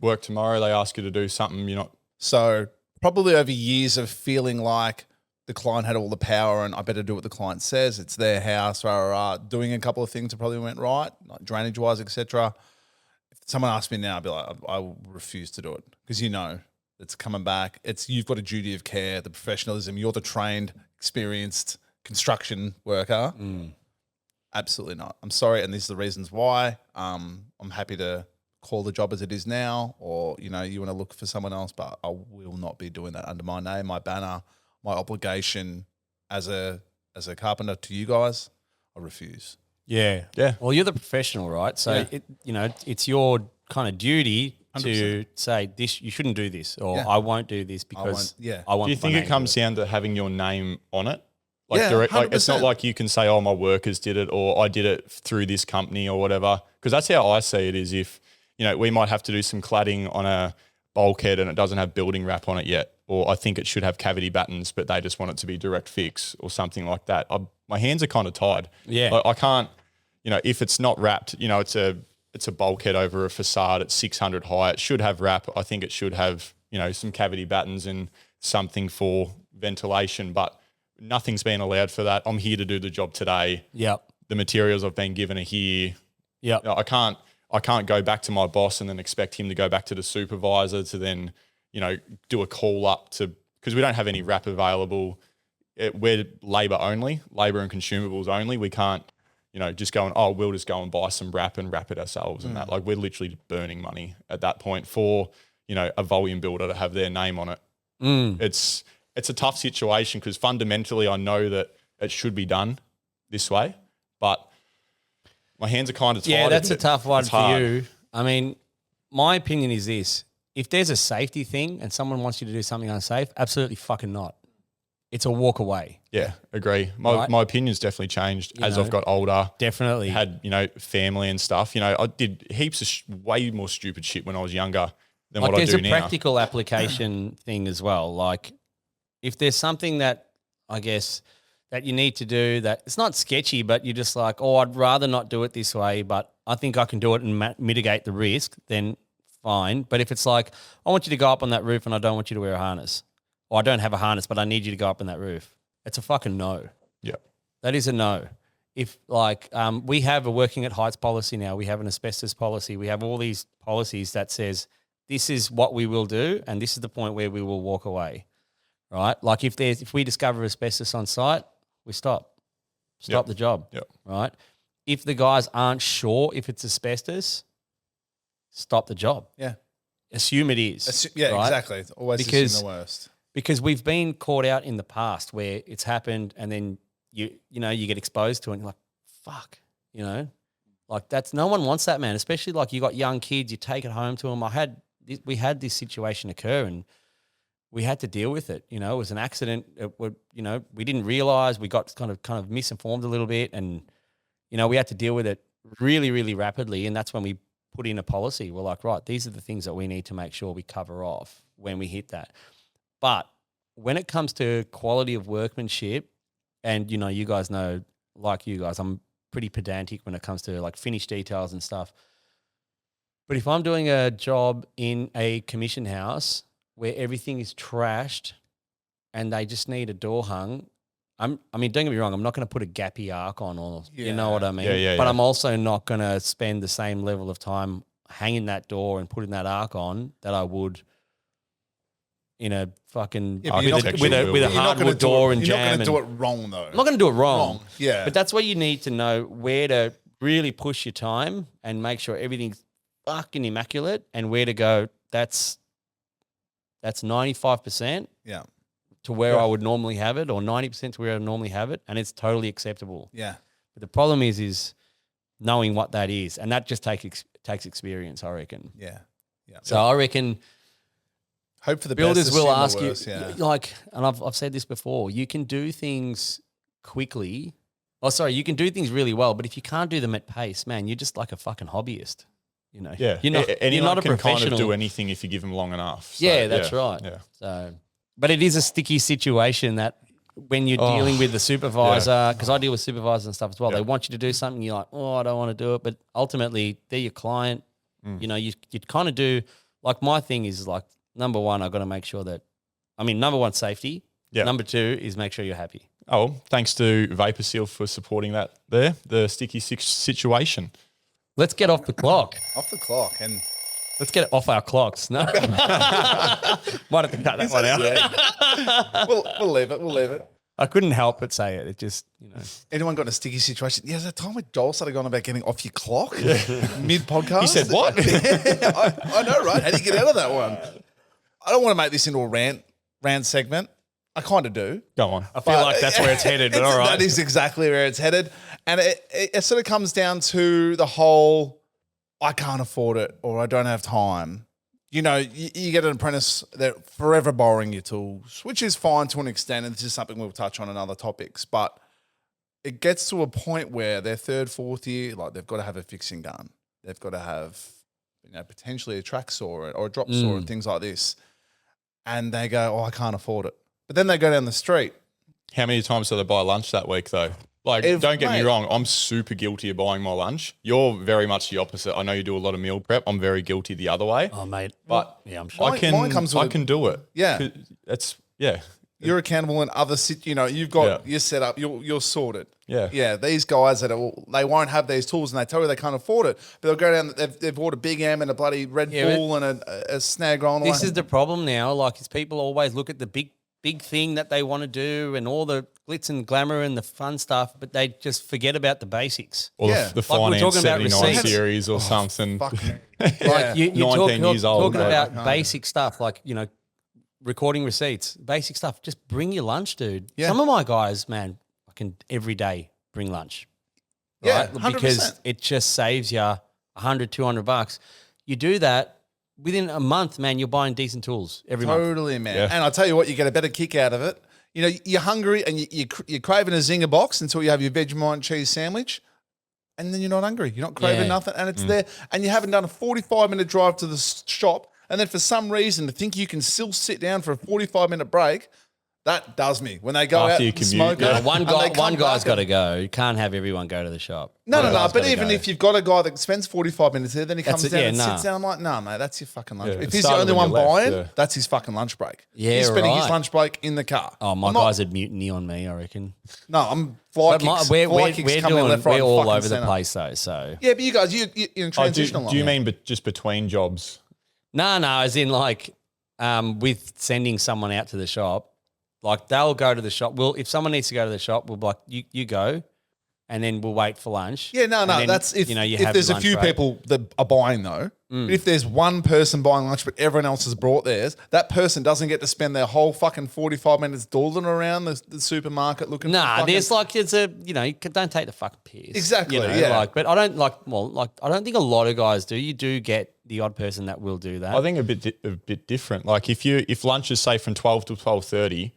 work tomorrow, they ask you to do something you're not. So probably over years of feeling like the client had all the power and I better do what the client says. It's their house, doing a couple of things that probably went right, like drainage wise, etc. If someone asked me now, I'd be like, I will refuse to do it because it's coming back. You've got a duty of care, the professionalism. You're the trained, experienced construction worker. Absolutely not. I'm sorry, and these are the reasons why. I'm happy to call the job as it is now, or you want to look for someone else, but I will not be doing that under my name, my banner, my obligation as a carpenter to you guys. I refuse. Yeah. Yeah. Well, you're the professional, right? So it's your kind of duty to 100%. say this. You shouldn't do this, or Yeah. I won't do this because yeah. I want. Do you my think name it to comes down to having your name on it? Like Yeah, direct, like it's not 100%. like you can say, "Oh, my workers did it," or "I did it through this company," or whatever. Because that's how I see it. Is if we might have to do some cladding on a bulkhead and it doesn't have building wrap on it yet, or I think it should have cavity battens, but they just want it to be direct fix or something like that. My hands are kind of tied. Yeah. I can't. If it's not wrapped, it's a bulkhead over a facade at 600 high. It should have wrap. I think it should have some cavity battens and something for ventilation, but nothing's been allowed for that. I'm here to do the job today. Yep. The materials I've been given are here. Yep. I can't go back to my boss and then expect him to go back to the supervisor to then, do a call up because we don't have any wrap available. We're labor only, labor and consumables only. We can't, just go and, we'll just go and buy some wrap and wrap it ourselves and that. Like we're literally burning money at that point for, a volume builder to have their name on it. It's a tough situation because fundamentally I know that it should be done this way, but my hands are kind of tied. Yeah, that's a bit. tough one It's for hard. you. I mean, my opinion is this: if there's a safety thing and someone wants you to do something unsafe, absolutely fucking not. It's a walk away. Yeah, agree. My opinion's definitely changed as I've got older. Definitely. Had, family and stuff. I did heaps of way more stupid shit when I was younger than what I there's do a now. practical application thing as well. Like if there's something that I guess that you need to do that it's not sketchy, but you're just like, I'd rather not do it this way, but I think I can do it and mitigate the risk, then fine. But if it's like, I want you to go up on that roof and I don't want you to wear a harness, or I don't have a harness, but I need you to go up on that roof, it's a fucking no. Yeah. That is a no. If like we have a working at heights policy now, we have an asbestos policy, we have all these policies that says this is what we will do and this is the point where we will walk away, right? Like if we discover asbestos on site, we stop the job, right? If the guys aren't sure if it's asbestos, stop the job. Yeah. Assume it is. Right? Exactly. Always assume the worst. Because we've been caught out in the past where it's happened and then you get exposed to it and you're like, fuck, like that's, no one wants that, man. Especially like you got young kids, you take it home to them. We had this situation occur and we had to deal with it. It was an accident. We didn't realize, we got kind of misinformed a little bit and, we had to deal with it really, really rapidly. And that's when we put in a policy. We're like, right, these are the things that we need to make sure we cover off when we hit that. But when it comes to quality of workmanship, and, you guys know, like you guys, I'm pretty pedantic when it comes to like finish details and stuff. But if I'm doing a job in a commission house where everything is trashed and they just need a door hung, don't get me wrong, I'm not going to put a gappy arc on, or you know what I mean? But I'm also not going to spend the same level of time hanging that door and putting that arc on that I would in a fucking with a hardwood door and jam. You're not going to do it wrong though. I'm not going to do it wrong. Yeah. But that's where you need to know where to really push your time and make sure everything's fucking immaculate, and where to go. That's 95%. Yeah. To where I would normally have it, or 90% to where I normally have it, and it's totally acceptable. Yeah. But the problem is knowing what that is, and that just takes experience, I reckon. Yeah. Yeah. So I reckon hope for the builders best, will ask worst, you, like, and I've said this before, you can do things quickly. Oh, sorry, you can do things really well, but if you can't do them at pace, man, you're just like a fucking hobbyist. Yeah. You're not a can professional. kind of do anything if you give them long enough. So, yeah, that's right. Yeah. So, but it is a sticky situation that when you're dealing with the supervisor, because I deal with supervisors and stuff as well, they want you to do something, you're like, oh, I don't want to do it. But ultimately, they're your client. You kind of do, like my thing is like, number one, I've got to make sure that, number one, safety. Yeah. Number two is make sure you're happy. Oh, thanks to Vapor Seal for supporting that there, the sticky situation. Let's get off the clock. Off the clock. And let's get it off our clocks. No. Might have to cut that one out. Yeah. We'll leave it. We'll leave it. I couldn't help but say it. It just, Anyone got in a sticky situation? Yeah, there's a time when Joel started going about getting off your clock mid-podcast. He said what? I know, right? How do you get out of that one? I don't want to make this into a rant segment. I kind of do. Go on. I feel like that's where it's headed, but all right. That is exactly where it's headed. And it sort of comes down to the whole, I can't afford it, or I don't have time. You get an apprentice that forever borrowing your tools, which is fine to an extent, and this is something we'll touch on in other topics, but it gets to a point where their third, fourth year, like they've got to have a fixing gun. They've got to have, potentially a track saw or a drop saw and things like this. And they go, oh, I can't afford it. But then they go down the street. How many times do they buy lunch that week though? Like, don't get me wrong, I'm super guilty of buying my lunch. You're very much the opposite. I know you do a lot of meal prep. I'm very guilty the other way. Oh, mate. But yeah, I'm sure. I can do it. Yeah. Yeah. You're accountable in other, you've got your setup, you're sorted. Yeah. Yeah. These guys they won't have these tools and they tell you they can't afford it, but they'll go down, they've bought a Big M and a bloody Red Bull and a snag roll. This is the problem now. Like, is people always look at the big thing that they want to do and all the glitz and glamour and the fun stuff, but they just forget about the basics. Or the Finance 79 series or something. Like you're 19 years old. Talking about basic stuff, like, recording receipts, basic stuff. Just bring your lunch, dude. Yeah. Some of my guys, man, I can every day bring lunch. Right? Yeah, 100%. Because it just saves you $100, $200. You do that, within a month, man, you're buying decent tools every month. Totally, man. Yeah. And I'll tell you what, you get a better kick out of it. You're hungry and you're craving a Zinger box until you have your Vegemite and cheese sandwich, and then you're not hungry. You're not craving nothing, and it's there. And you haven't done a 45-minute drive to the shop, and then for some reason to think you can still sit down for a 45-minute break, That does me. When they go After out you and commute, smoke yeah. it, One and they guy, come one guy's back got to and- go. You can't have everyone go to the shop. No, One guy's but gotta even go. if you've got a guy that spends 45 minutes there, then he comes it, down yeah, and nah. sits down. I'm like, no, mate, that's your fucking lunch. Yeah, If it he's the started only when one you left, buying, yeah. that's his fucking lunch break. Yeah, he's spending his right. lunch break in the car. Oh, my I'm not- guys would mutiny on me, I reckon. No, I'm fly But my, kicks. we're Fly kicks we're coming doing left, right, we're and all fucking over the centre. place though. So Yeah, but you guys, you're in transitional. Do you line. mean just between jobs? no, as in like with sending someone out to the shop, like they'll go to the shop. If someone needs to go to the shop, we'll be like, you go, and then we'll wait for lunch. Yeah, no, And then, that's if you know, you if have there's your a few lunch break. people that are buying though. But if there's one person buying lunch, but everyone else has brought theirs, that person doesn't get to spend their whole fucking 45 minutes dawdling around the supermarket looking. Nah, for fucking, there's like it's a you don't take the fucking piss. Exactly, You know, yeah. Like, but I don't I don't think a lot of guys do. You do get the odd person that will do that. I think a bit different. Like if lunch is say from 12 to 12:30,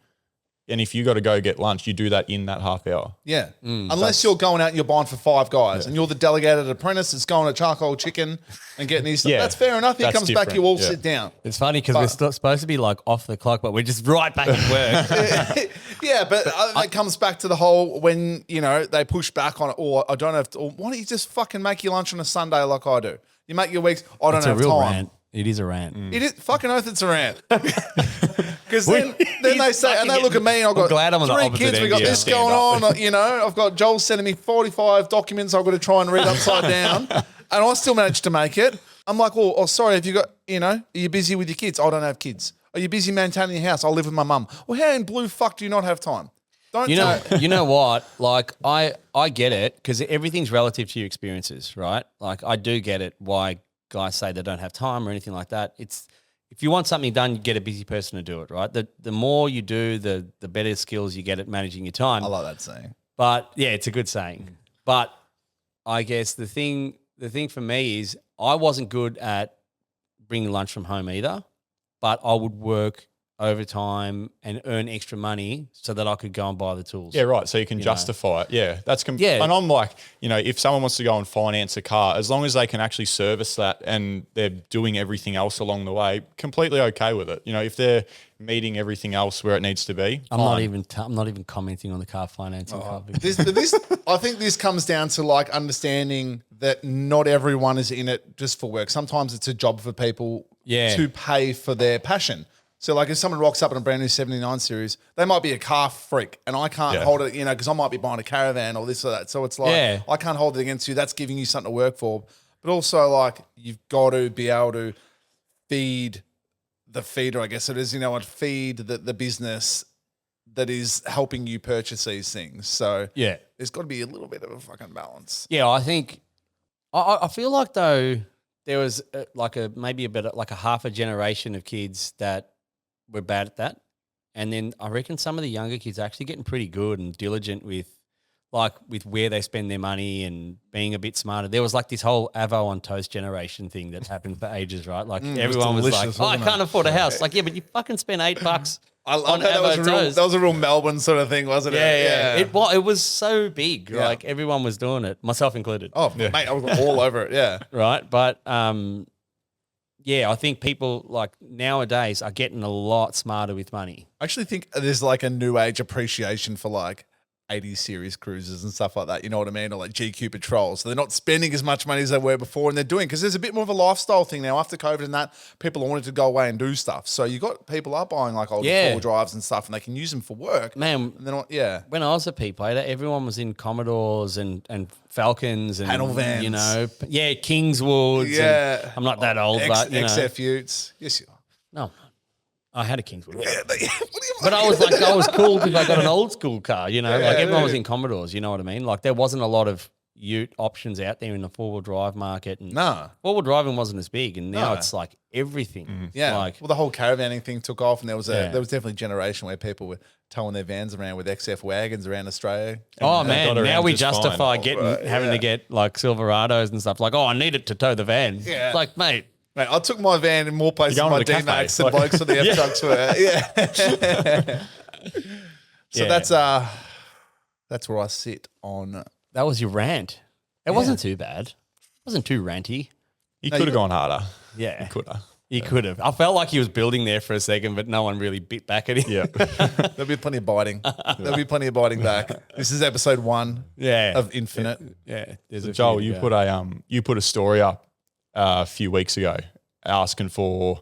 and if you got to go get lunch, you do that in that half hour. Yeah, unless you're going out and you're buying for five guys, and you're the delegated apprentice that's going to charcoal chicken and getting these. Yeah, That's fair enough. He that's comes back, different, you all yeah. sit down. It's funny because we're supposed to be like off the clock, but we're just right back at work. Yeah, but it comes back to the whole when they push back on it. Or I don't have to. Or why don't you just fucking make your lunch on a Sunday like I do? You make your weeks. I don't It's a have real time. rant. It is a rant. It is fucking oath. It's a rant. Because then they say, and they look at me, and I've got glad I'm on the 3 opposite kids. We end got here. this Stand going up. on. I've got Joel sending me 45 documents I've got to try and read upside down, and I still managed to make it. I'm like, oh, sorry. Have you got? Are you busy with your kids? I don't have kids. Are you busy maintaining your house? I live with my mum. Well, how in blue fuck do you not have time? Don't You know what? Like I get it because everything's relative to your experiences, right? Like I do get it why guys say they don't have time or anything like that. It's if you want something done, you get a busy person to do it, right? The more you do, the better skills you get at managing your time. I like that saying. But yeah, it's a good saying. But I guess the thing for me is I wasn't good at bringing lunch from home either, but I would work overtime and earn extra money so that I could go and buy the tools. Yeah, right. So you can justify it. Yeah, that's Yeah. And I'm like, if someone wants to go and finance a car, as long as they can actually service that and they're doing everything else along the way, completely okay with it. If they're meeting everything else where it needs to be, I'm not even commenting on the car financing. This I think this comes down to like understanding that not everyone is in it just for work. Sometimes it's a job for people to pay for their passion. So like if someone rocks up in a brand new 79 series, they might be a car freak and I can't hold it, because I might be buying a caravan or this or that. So it's like, I can't hold it against you. That's giving you something to work for. But also like you've got to be able to feed the feeder, I guess it is, feed the business that is helping you purchase these things. So Yeah. there's got to be a little bit of a fucking balance. Yeah, I think I feel like though there was maybe a bit like a half a generation of kids that were bad at that, and then I reckon some of the younger kids are actually getting pretty good and diligent with where they spend their money and being a bit smarter. There was like this whole Avo on toast generation thing that happened for ages, right? Like everyone was like, delicious, I wasn't it? can't afford a house. Like, yeah, but you fucking spent $8 I love on how Avo toast. that was a real Melbourne sort of thing, wasn't it? Yeah. It was so big. Yeah. Like everyone was doing it, myself included. Oh, mate, I was all over it. Yeah. Right. But I think people like nowadays are getting a lot smarter with money. I actually think there's like a new age appreciation for like 80s series cruises and stuff like that. You know what I mean? Or like GQ patrols. So they're not spending as much money as they were before, and they're doing because there's a bit more of a lifestyle thing now after COVID and that. People wanted to go away and do stuff. So you got people are buying like old four drives and stuff, and they can use them for work. Man, and they're not, yeah. When I was a P player, everyone was in Commodores and Falcons and Panel vans. Kingswoods. Yeah. And I'm not that old, but XF Utes. Yes, you are. No. I had a Kingswood. Yeah, what do you But I was cool because I got an old school car, like everyone was in Commodores, you know what I mean? Like there wasn't a lot of ute options out there in the four-wheel drive market. And Nah. four-wheel driving wasn't as big, and now it's like everything. Yeah, Like, well, the whole caravanning thing took off, and there was definitely a generation where people were towing their vans around with XF wagons around Australia. oh got man, around now we just fine. justify having to get like Silverados and stuff. Like, I need it to tow the van. Yeah. It's like, mate. Mate, I took my van in more places You're than my going to the cafe. D-Max than blokes for the F-trucks were. Yeah. So that's where I sit on. That was your rant. It wasn't too bad. It wasn't too ranty. you could have gone harder. Yeah. You could have. He could have. I felt like he was building there for a second, but no one really bit back at him. Yeah. There'll be plenty of biting. There'll be plenty of biting back. This is episode 1 of Infinite. Yeah. There's a Joel, few to you go. put a story up a few weeks ago asking for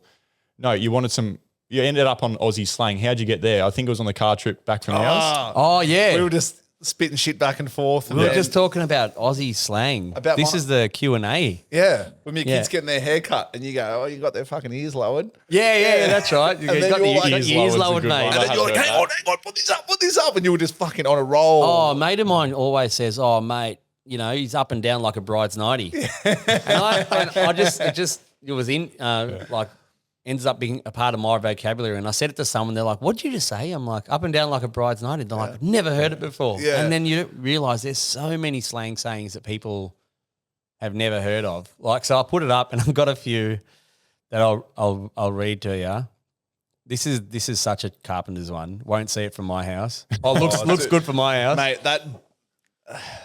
you wanted some. You ended up on Aussie slang. How'd you get there? I think it was on the car trip back from ours. Oh, yeah. We were just spitting shit back and forth. We were just talking about Aussie slang. This is the Q&A. Yeah. When your kids getting their hair cut and you go, oh, you got their fucking ears lowered. Yeah, that's right. You And then got you're the like, ears lowered, mate. And then you're like, hang on, put this up. And you were just fucking on a roll. Oh, a mate of mine always says, oh, mate, he's up and down like a bride's nightie. It was ends up being a part of my vocabulary. And I said it to someone, they're like, what did you just say? I'm like, up and down like a bride's nightie. They're like, I've never heard it before. Yeah. And then you realise there's so many slang sayings that people have never heard of. Like, so I put it up and I've got a few that I'll read to you. This is such a carpenter's one. Won't see it from my house. Oh, looks good for my house. Mate,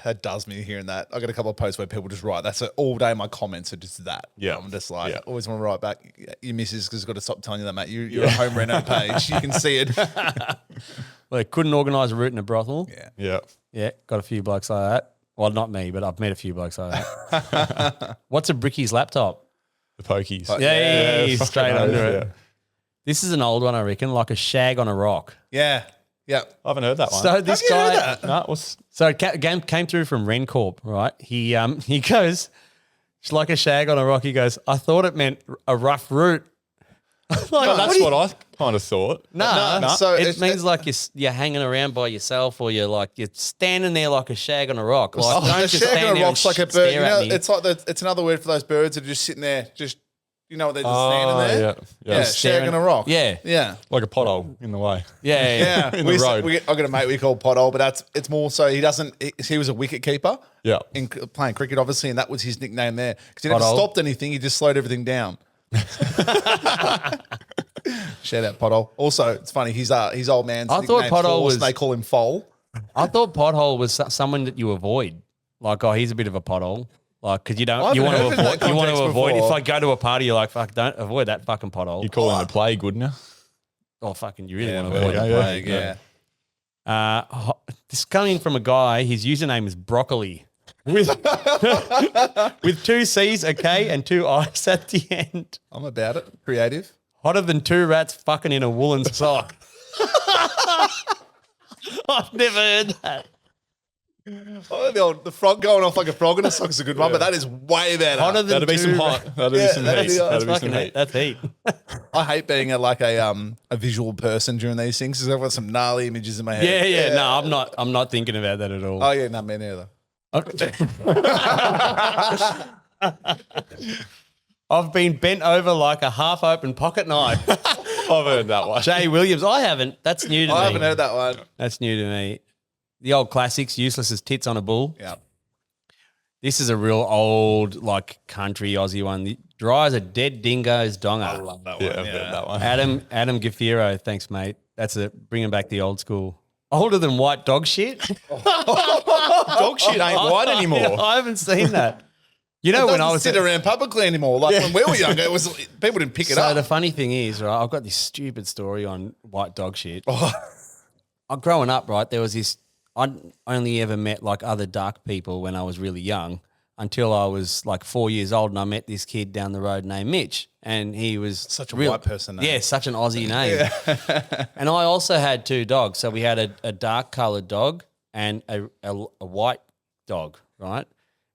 that does me hearing that. I got a couple of posts where people just write. That's all day. My comments are just that. Yeah. I'm just like, always want to write back. Your missus has got to stop telling you that, mate. You're a home reno page. You can see it. Well, couldn't organise a route in a brothel. Yeah. Yeah. Yeah, got a few blokes like that. Well, not me, but I've met a few blokes like that. What's a bricky's laptop? The pokies. Yeah, straight fucking under oath, it. This is an old one, I reckon, like a shag on a rock. Yeah. Yeah. I haven't heard that one. So this Have you heard guy, that? No, it was so it came through from Rencorp, right? He goes, it's like a shag on a rock. He goes, I thought it meant a rough route. that's what I kind of thought. No, so it means like you're hanging around by yourself, or you're standing there like a shag on a rock. Like, don't A just shag stand on a there rock's and like a bird. stare at me. It's like it's another word for those birds that are just sitting there, just they're just standing there. Yeah. Yeah, Just shag staring. on a rock. Yeah. Yeah. Like a pothole in the way. Yeah. Yeah, In the road. I got a mate we call Pothole, but it's more so he was a wicket keeper. Yeah. In playing cricket, obviously, and that was his nickname there because he never Pothole. stopped anything. He just slowed everything down. Shout out Pothole. Also, it's funny. His old man's I thought nickname's Pothole Horse, was- They call him Foal. I thought pothole was someone that you avoid. Like, oh, he's a bit of a pothole. Like, because you I want haven't to heard it in that avoid. You want to context avoid. before. If I go to a party, you're like, fuck, don't avoid that fucking pothole. You call him a plague, wouldn't you? Oh, fucking, you really Yeah, want to avoid yeah, it. yeah, yeah. This is coming from a guy. His username is broccoli with with 2 C's, a K, and 2 I's at the end. I'm about it. Creative. Hotter than 2 rats fucking in a woolen sock. I've never heard that. Oh, the frog going off like a frog in a sock is a good one, but that is way better. Hotter than That'd be 2 some rats. hot. That'd be Yeah, some that'd heat. be- That'd be Fucking some heat. heat. That's heat. I hate being a visual person during these things because I've got some gnarly images in my head. Yeah. No, I'm not thinking about that at all. Oh yeah, no, me neither. I've been bent over like a half-open pocket knife. I've heard that one. Jay Williams, I haven't. That's new to me. I haven't heard that one. That's new to me. The old classics, useless as tits on a bull. Yeah. This is a real old, like, country Aussie one. Dry as a dead dingo's donger. Love that Yeah, one. I've heard that one. Adam Gaffiro, thanks, mate. That's it. Bringing back the old school. Older than white dog shit. Dog shit ain't white anymore. I haven't seen that. You know, when I was sit around publicly anymore. Like when we were younger, it was people didn't pick it So up. the funny thing is, right, I've got this stupid story on white dog shit. Oh. Growing up, right, there was this, I only ever met like other dark people when I was really young until I was like 4 years old and I met this kid down the road named Mitch and he was Such a white person name. Yeah, such an Aussie name. And I also had 2 dogs. So we had a dark coloured dog and a white dog, right?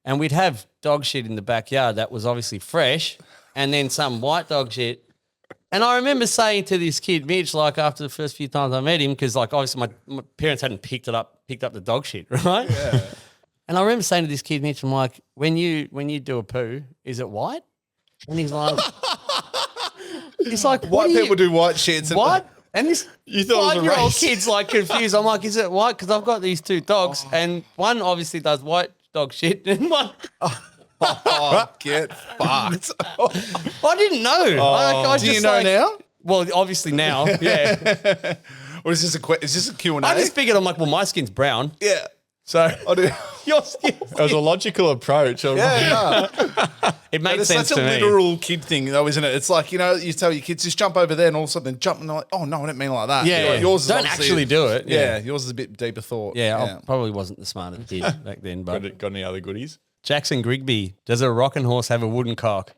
And we'd have dog shit in the backyard that was obviously fresh and then some white dog shit. And I remember saying to this kid, Mitch, like after the first few times I met him, because like obviously my parents hadn't picked up the dog shit, right? Yeah. And I remember saying to this kid, Mitch, I'm like, when you do a poo, is it white? And he's like, White people do white shits. what? And this You thought it was a 5-year-old race. kid's like confused. I'm like, is it white? Because I've got these 2 dogs and one obviously does white dog shit and one Oh, get fucked. I didn't know. I Do just you know like- now? Well, obviously now, yeah. Or is this a Q&A? I just figured, I'm like, well, my skin's brown. Yeah. So I do. It was a logical approach. Yeah, no. it made It's sense such a to me. literal kid thing, though, isn't it? It's like, you know, you tell your kids, just jump over there, and all of a sudden jump, and they're like, oh, no, I didn't mean it like that. Yeah, You're like, yeah. yours is Don't obviously- actually do it. Yeah, yours is a bit deeper thought. Yeah, I probably wasn't the smartest kid back then. But Got any other goodies? Jackson Grigby, does a rocking horse have a wooden cock?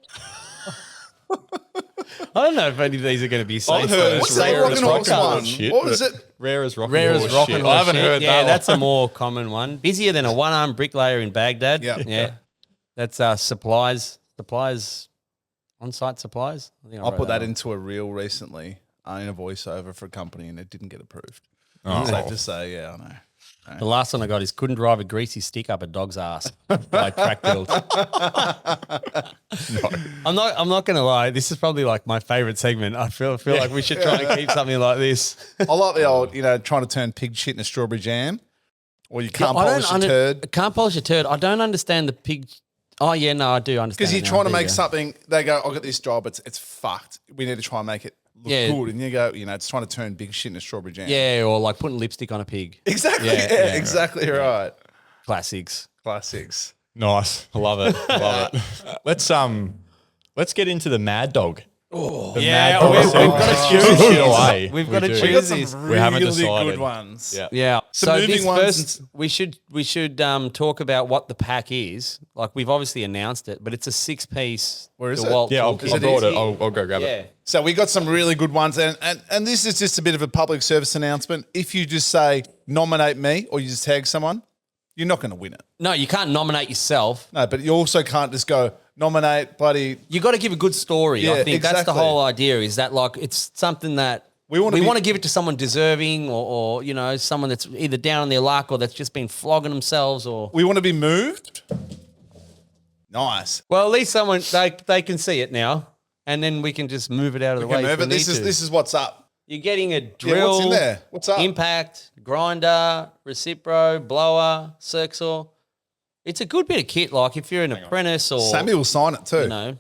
I don't know if any of these are going to be safe. What's that rocking horse one? What was it? Rare as rocking Rare as horse rocking shit. horse. I haven't shit. heard Yeah, that that's one. a more common one. Busier than a one-armed bricklayer in Baghdad. Yeah. Yeah. That's supplies, on-site supplies. I think I wrote put that one. into a reel recently in a voiceover for a company, and it didn't get approved. Oh. Safe to say, yeah, I know. The last one I got is couldn't drive a greasy stick up a dog's ass by track build. I'm not gonna lie. This is probably like my favorite segment. I feel like we should try and keep something like this. I like the old, you know, trying to turn pig shit into strawberry jam, or you can't I polish a turd. Can't polish a turd. I don't understand the pig. Oh yeah, no, I do understand. Because you're it now. trying to There you make go. something, they go, I've got this job, it's fucked. We need to try and make it look Yeah. good. And you go, you know, it's trying to turn big shit into strawberry jam. Yeah, or like putting lipstick on a pig. Exactly. Yeah, Yeah, yeah, exactly right. Classics. Classics. Nice. I love it. Love it. Let's get into the Mad Dog. Oh, Yeah, we've got to choose Shit this. away. We've got to do. choose We got some this. We haven't really decided. good ones. Yeah. Yeah. Some So moving this ones first, we should talk about what the pack is. Like we've obviously announced it, but it's a 6-piece. Where is it? DeWALT Yeah, toolkit. I brought it. easy? I'll go grab Yeah. it. So we got some really good ones, and this is just a bit of a public service announcement. If you just say nominate me, or you just tag someone, you're not going to win it. No, you can't nominate yourself. No, but you also can't just go nominate bloody. You got to give a good story. Yeah, I think that's the exactly. whole idea. Is that like it's something that We wanna be- want to give it to someone deserving, or you know someone that's either down on their luck or that's just been flogging themselves, or We want to be moved. Nice. well, at least someone they can see it now, and then we can just move it out of the way. Okay, if move we it. This need is to. this is what's up. You're getting a Yeah, drill. what's in there? What's up? Impact, grinder, recipro, blower, circ saw. It's a good bit of kit. Like if you're an apprentice or Sammy will sign it too. you know,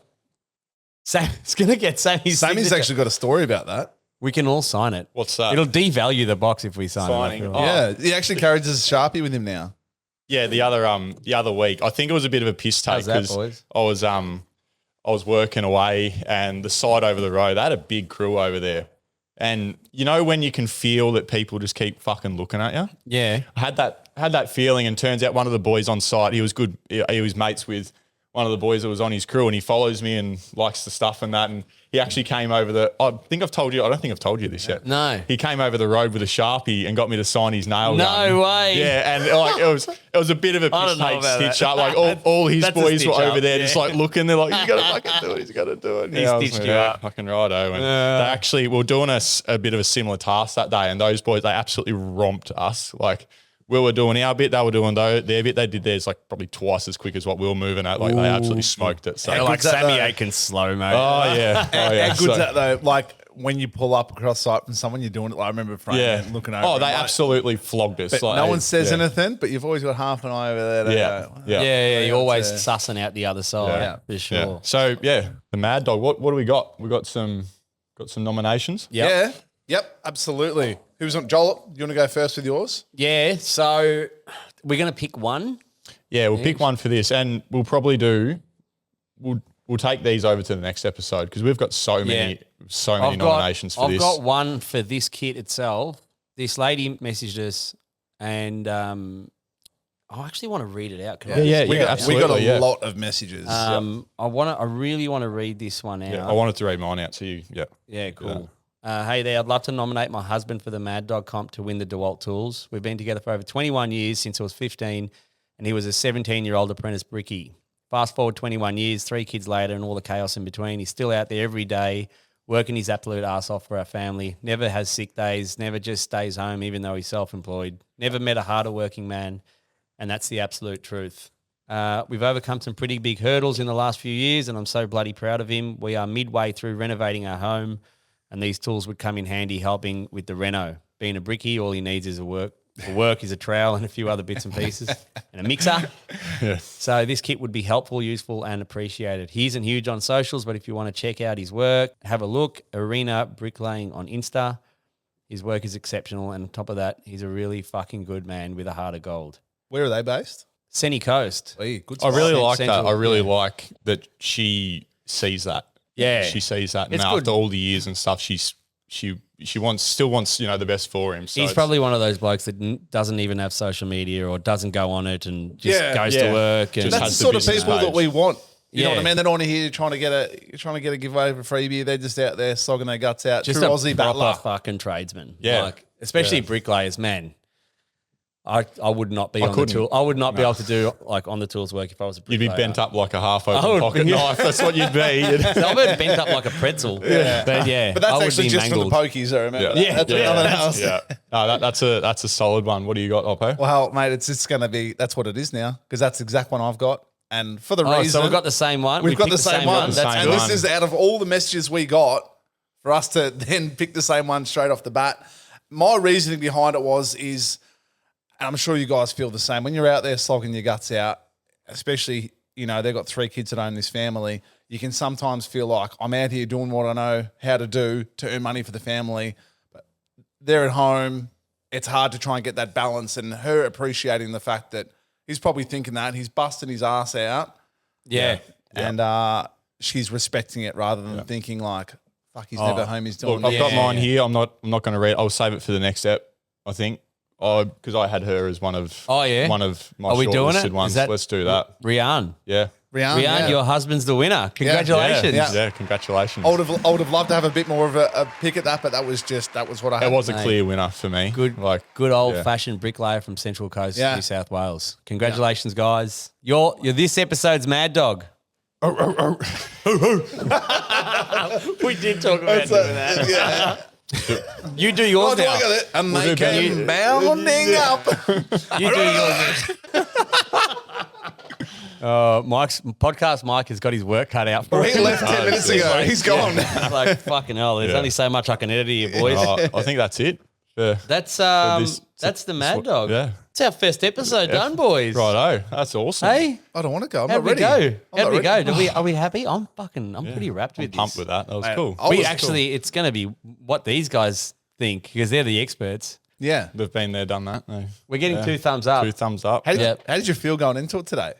Sam's gonna get Sammy's. Sammy's signature. actually got a story about that. We can all sign it. What's that? It'll devalue the box if we sign Signing. it. I feel. Oh. Yeah, he actually carries his Sharpie with him now. Yeah, the other week, I think it was a bit of a piss take How's that, because boys? I was working away, and the side over the road, they had a big crew over there, and you know when you can feel that people just keep fucking looking at you. Yeah. I had that feeling, and turns out one of the boys on site, he was good. He was mates with one of the boys that was on his crew, and he follows me and likes the stuff and that. And he actually came over I don't think I've told you this yet. No. He came over the road with a Sharpie and got me to sign his nail No gun. way. Yeah, and like it was a bit of a I piss don't know take about stitch that. up. Like all his That's a boys were stitch over up, there yeah. just like looking. They're like, he's got to fucking do it. He's got to do it. He I was stitched like, you yeah, up. fucking righto. And they actually were doing us a bit of a similar task that day. And those boys, they absolutely romped us. Like, we were doing our bit, they were doing their bit. They did theirs like probably twice as quick as what we were moving at. Like they absolutely smoked it. So They're like good's that, Sammy though? Aiken's slow, mate. oh yeah, How good's that though? Like when you pull up across site from someone, you're doing it. Like I remember Frank yeah. looking over. Oh, and they like, absolutely flogged us. But Like, no one says yeah. anything, but you've always got half an eye over there. To Yeah, go, yeah. Yeah, you're always to- sussing out the other side. Yeah. For sure. Yeah. So yeah, the Mad Dog. What do we got? We got some nominations. Yep. Yeah. Yep. Absolutely. Who's on Joel? You want to go first with yours? Yeah. So we're going to pick one. Yeah, we'll pick one for this, and we'll probably we'll take these over to the next episode because we've got so many nominations for I've this. got one for this kit itself. This lady messaged us, and I actually want to read it out. Can I just- yeah, we got absolutely, a yeah. lot of messages. I really want to read this one out. Yeah, I wanted to read mine out to you. Yeah. Yeah, cool. Hey there, I'd love to nominate my husband for the Mad Dog comp to win the DeWALT tools. We've been together for over 21 years since I was 15, and he was a 17-year-old apprentice brickie. Fast forward 21 years, 3 kids later, and all the chaos in between. He's still out there every day, working his absolute ass off for our family. Never has sick days, never just stays home, even though he's self-employed. Never met a harder working man, and that's the absolute truth. We've overcome some pretty big hurdles in the last few years, and I'm so bloody proud of him. We are midway through renovating our home, and these tools would come in handy helping with the reno. Being a brickie, all he needs is work is a trowel and a few other bits and pieces and a mixer. Yeah. So this kit would be helpful, useful, and appreciated. He isn't huge on socials, but if you want to check out his work, have a look. Arena Bricklaying on Insta. His work is exceptional, and on top of that, he's a really fucking good man with a heart of gold. Where are they based? Sunny Coast. Oh, yeah, good I really spot. like that. Central, I really like that she sees that. Yeah. She sees that. And It's after good. all the years and stuff, she still wants, the best for him. So He's it's- probably one of those blokes that doesn't even have social media or doesn't go on it and just Yeah, goes yeah. to work. And Just That's has the the sort of business people that page. we want. You know what I Yeah. mean? They don't want to hear you trying to get a giveaway for a freebie. They're just out there slogging their guts out. just True a Aussie proper battler. fucking tradesman. Yeah. Like, especially bricklayers, man. I would not be on the couldn't. tool. I would not be able to do like on the tools work if I was a You'd bricklayer. be bent up like a half I open would pocket be- knife. That's what you'd be. I'm bent up like a pretzel. Yeah. But yeah, But that's I would actually be just mangled. for the pokies, I remember. Yeah. That's Yeah. nothing else. Yeah. No, that's a solid one. What do you got, Hoppo? Well, mate, it's just going to be, that's what it is now, because that's the exact one I've got. And for the Oh, reason. so we've got the same one. We've We got picked the same one. That's Same and good. this one. is out of all the messages we got, for us to then pick the same one straight off the bat. My reasoning behind it is, and I'm sure you guys feel the same, when you're out there slogging your guts out, especially, they've got 3 kids that own this family, you can sometimes feel like I'm out here doing what I know how to do to earn money for the family. But they're at home. It's hard to try and get that balance, and her appreciating the fact that he's probably thinking that he's busting his ass out. Yeah. And she's respecting it rather than thinking like, fuck, he's never home, he's doing Look, I've got Yeah. mine here. I'm not going to read. I'll save it for the next step, I think. Because I had her as one of Oh, yeah? one of my Are we doing shortlisted it? ones. Is that- Let's do that. Rian. Yeah. Rian, Rian, your husband's the winner. Congratulations. Yeah. Congratulations. I would have loved to have a bit more of a pick at that, but that was what I had. It was a Mate. clear winner for me. Good, Like good old yeah. fashioned bricklayer from Central Coast, Yeah. New South Wales. Congratulations, guys. You're this episode's Mad Dog. We did talk about doing that. Yeah. You do yours now. Look at it. And We'll they do better. came bounding up. You do yours. Mike's podcast. Mike has got his work cut out for He him. left 10 minutes ago. He's gone. It's like fucking hell. There's Yeah. only so much I can edit here, boys. I think that's it. Yeah. That's this the Mad what- Dog. yeah. It's our first episode done, boys. Righto. That's awesome. Hey, I don't want to go. I'm how'd not we ready. go? I'm How'd not we ready. go? Are we happy? I'm pretty wrapped I'm with pumped this. with that. That was Mate, cool. I We was actually, it's going to be what these guys think because they're the experts. Yeah. They've been there, done that. We're getting 2 thumbs up. 2 thumbs up. How did you feel going into it today?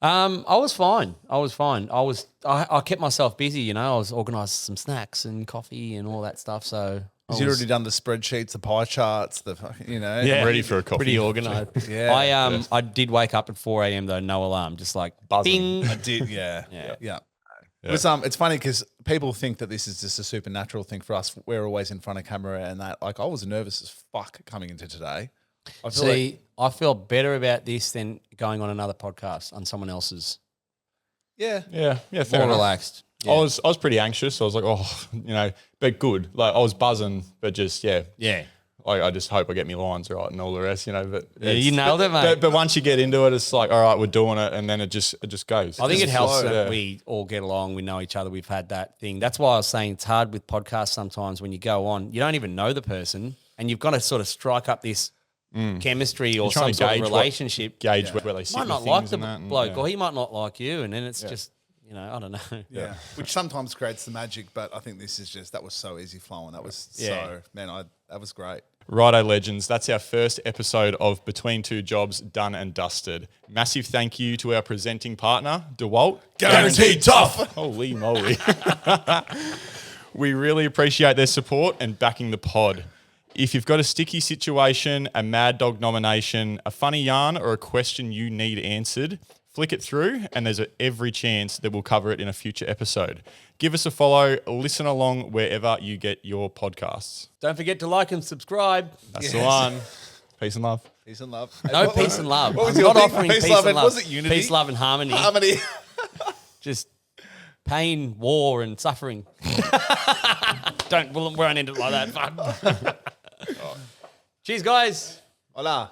I was fine. I kept myself busy, I was organising some snacks and coffee and all that stuff. So I Because you was already done the spreadsheets, the pie charts, the fucking, Yeah. Ready for a coffee. pretty organised. Yeah. I did wake up at 4 a.m. though, no alarm, just like Buzzing. bing. I did, yeah. Yeah. It's funny because people think that this is just a supernatural thing for us. We're always in front of camera and that. Like I was nervous as fuck coming into today. I feel like, See, I feel better about this than going on another podcast on someone else's. yeah. Yeah. Yeah. Fair More enough. relaxed. I was pretty anxious. I was like, but good. Like I was buzzing, but just Yeah. I just hope I get my lines right and all the rest, But Yeah, it's- you nailed it, mate. But once you get into it, it's like, all right, we're doing it, and then it just goes. I think it Just helps flow. that Yeah. we all get along. We know each other. We've had that thing. That's why I was saying it's hard with podcasts sometimes when you go on. You don't even know the person, and you've got to sort of strike up this chemistry or trying some to sort of gauge what- relationship. gauge where they sit Might with not like things the and that, and, bloke, yeah. or he might not like you, and then it's just I don't know. Yeah. Which sometimes creates the magic, but I think this is just, that was so easy flowing. That was that was great. Righto, legends. That's our first episode of Between Two Jobs done and dusted. Massive thank you to our presenting partner, DeWALT. Guaranteed tough. Holy moly. We really appreciate their support and backing the pod. If you've got a sticky situation, a Mad Dog nomination, a funny yarn, or a question you need answered, flick it through and there's every chance that we'll cover it in a future episode. Give us a follow, listen along wherever you get your podcasts. Don't forget to like and subscribe. That's the one. Peace and love. Peace and love. No peace and love. What was I'm your not thing? offering Peace, peace, love, and and love. was it unity? Peace, love, and harmony. How many? Just pain, war, and suffering. We won't end it like that. Fuck. Cheers, guys. Hola.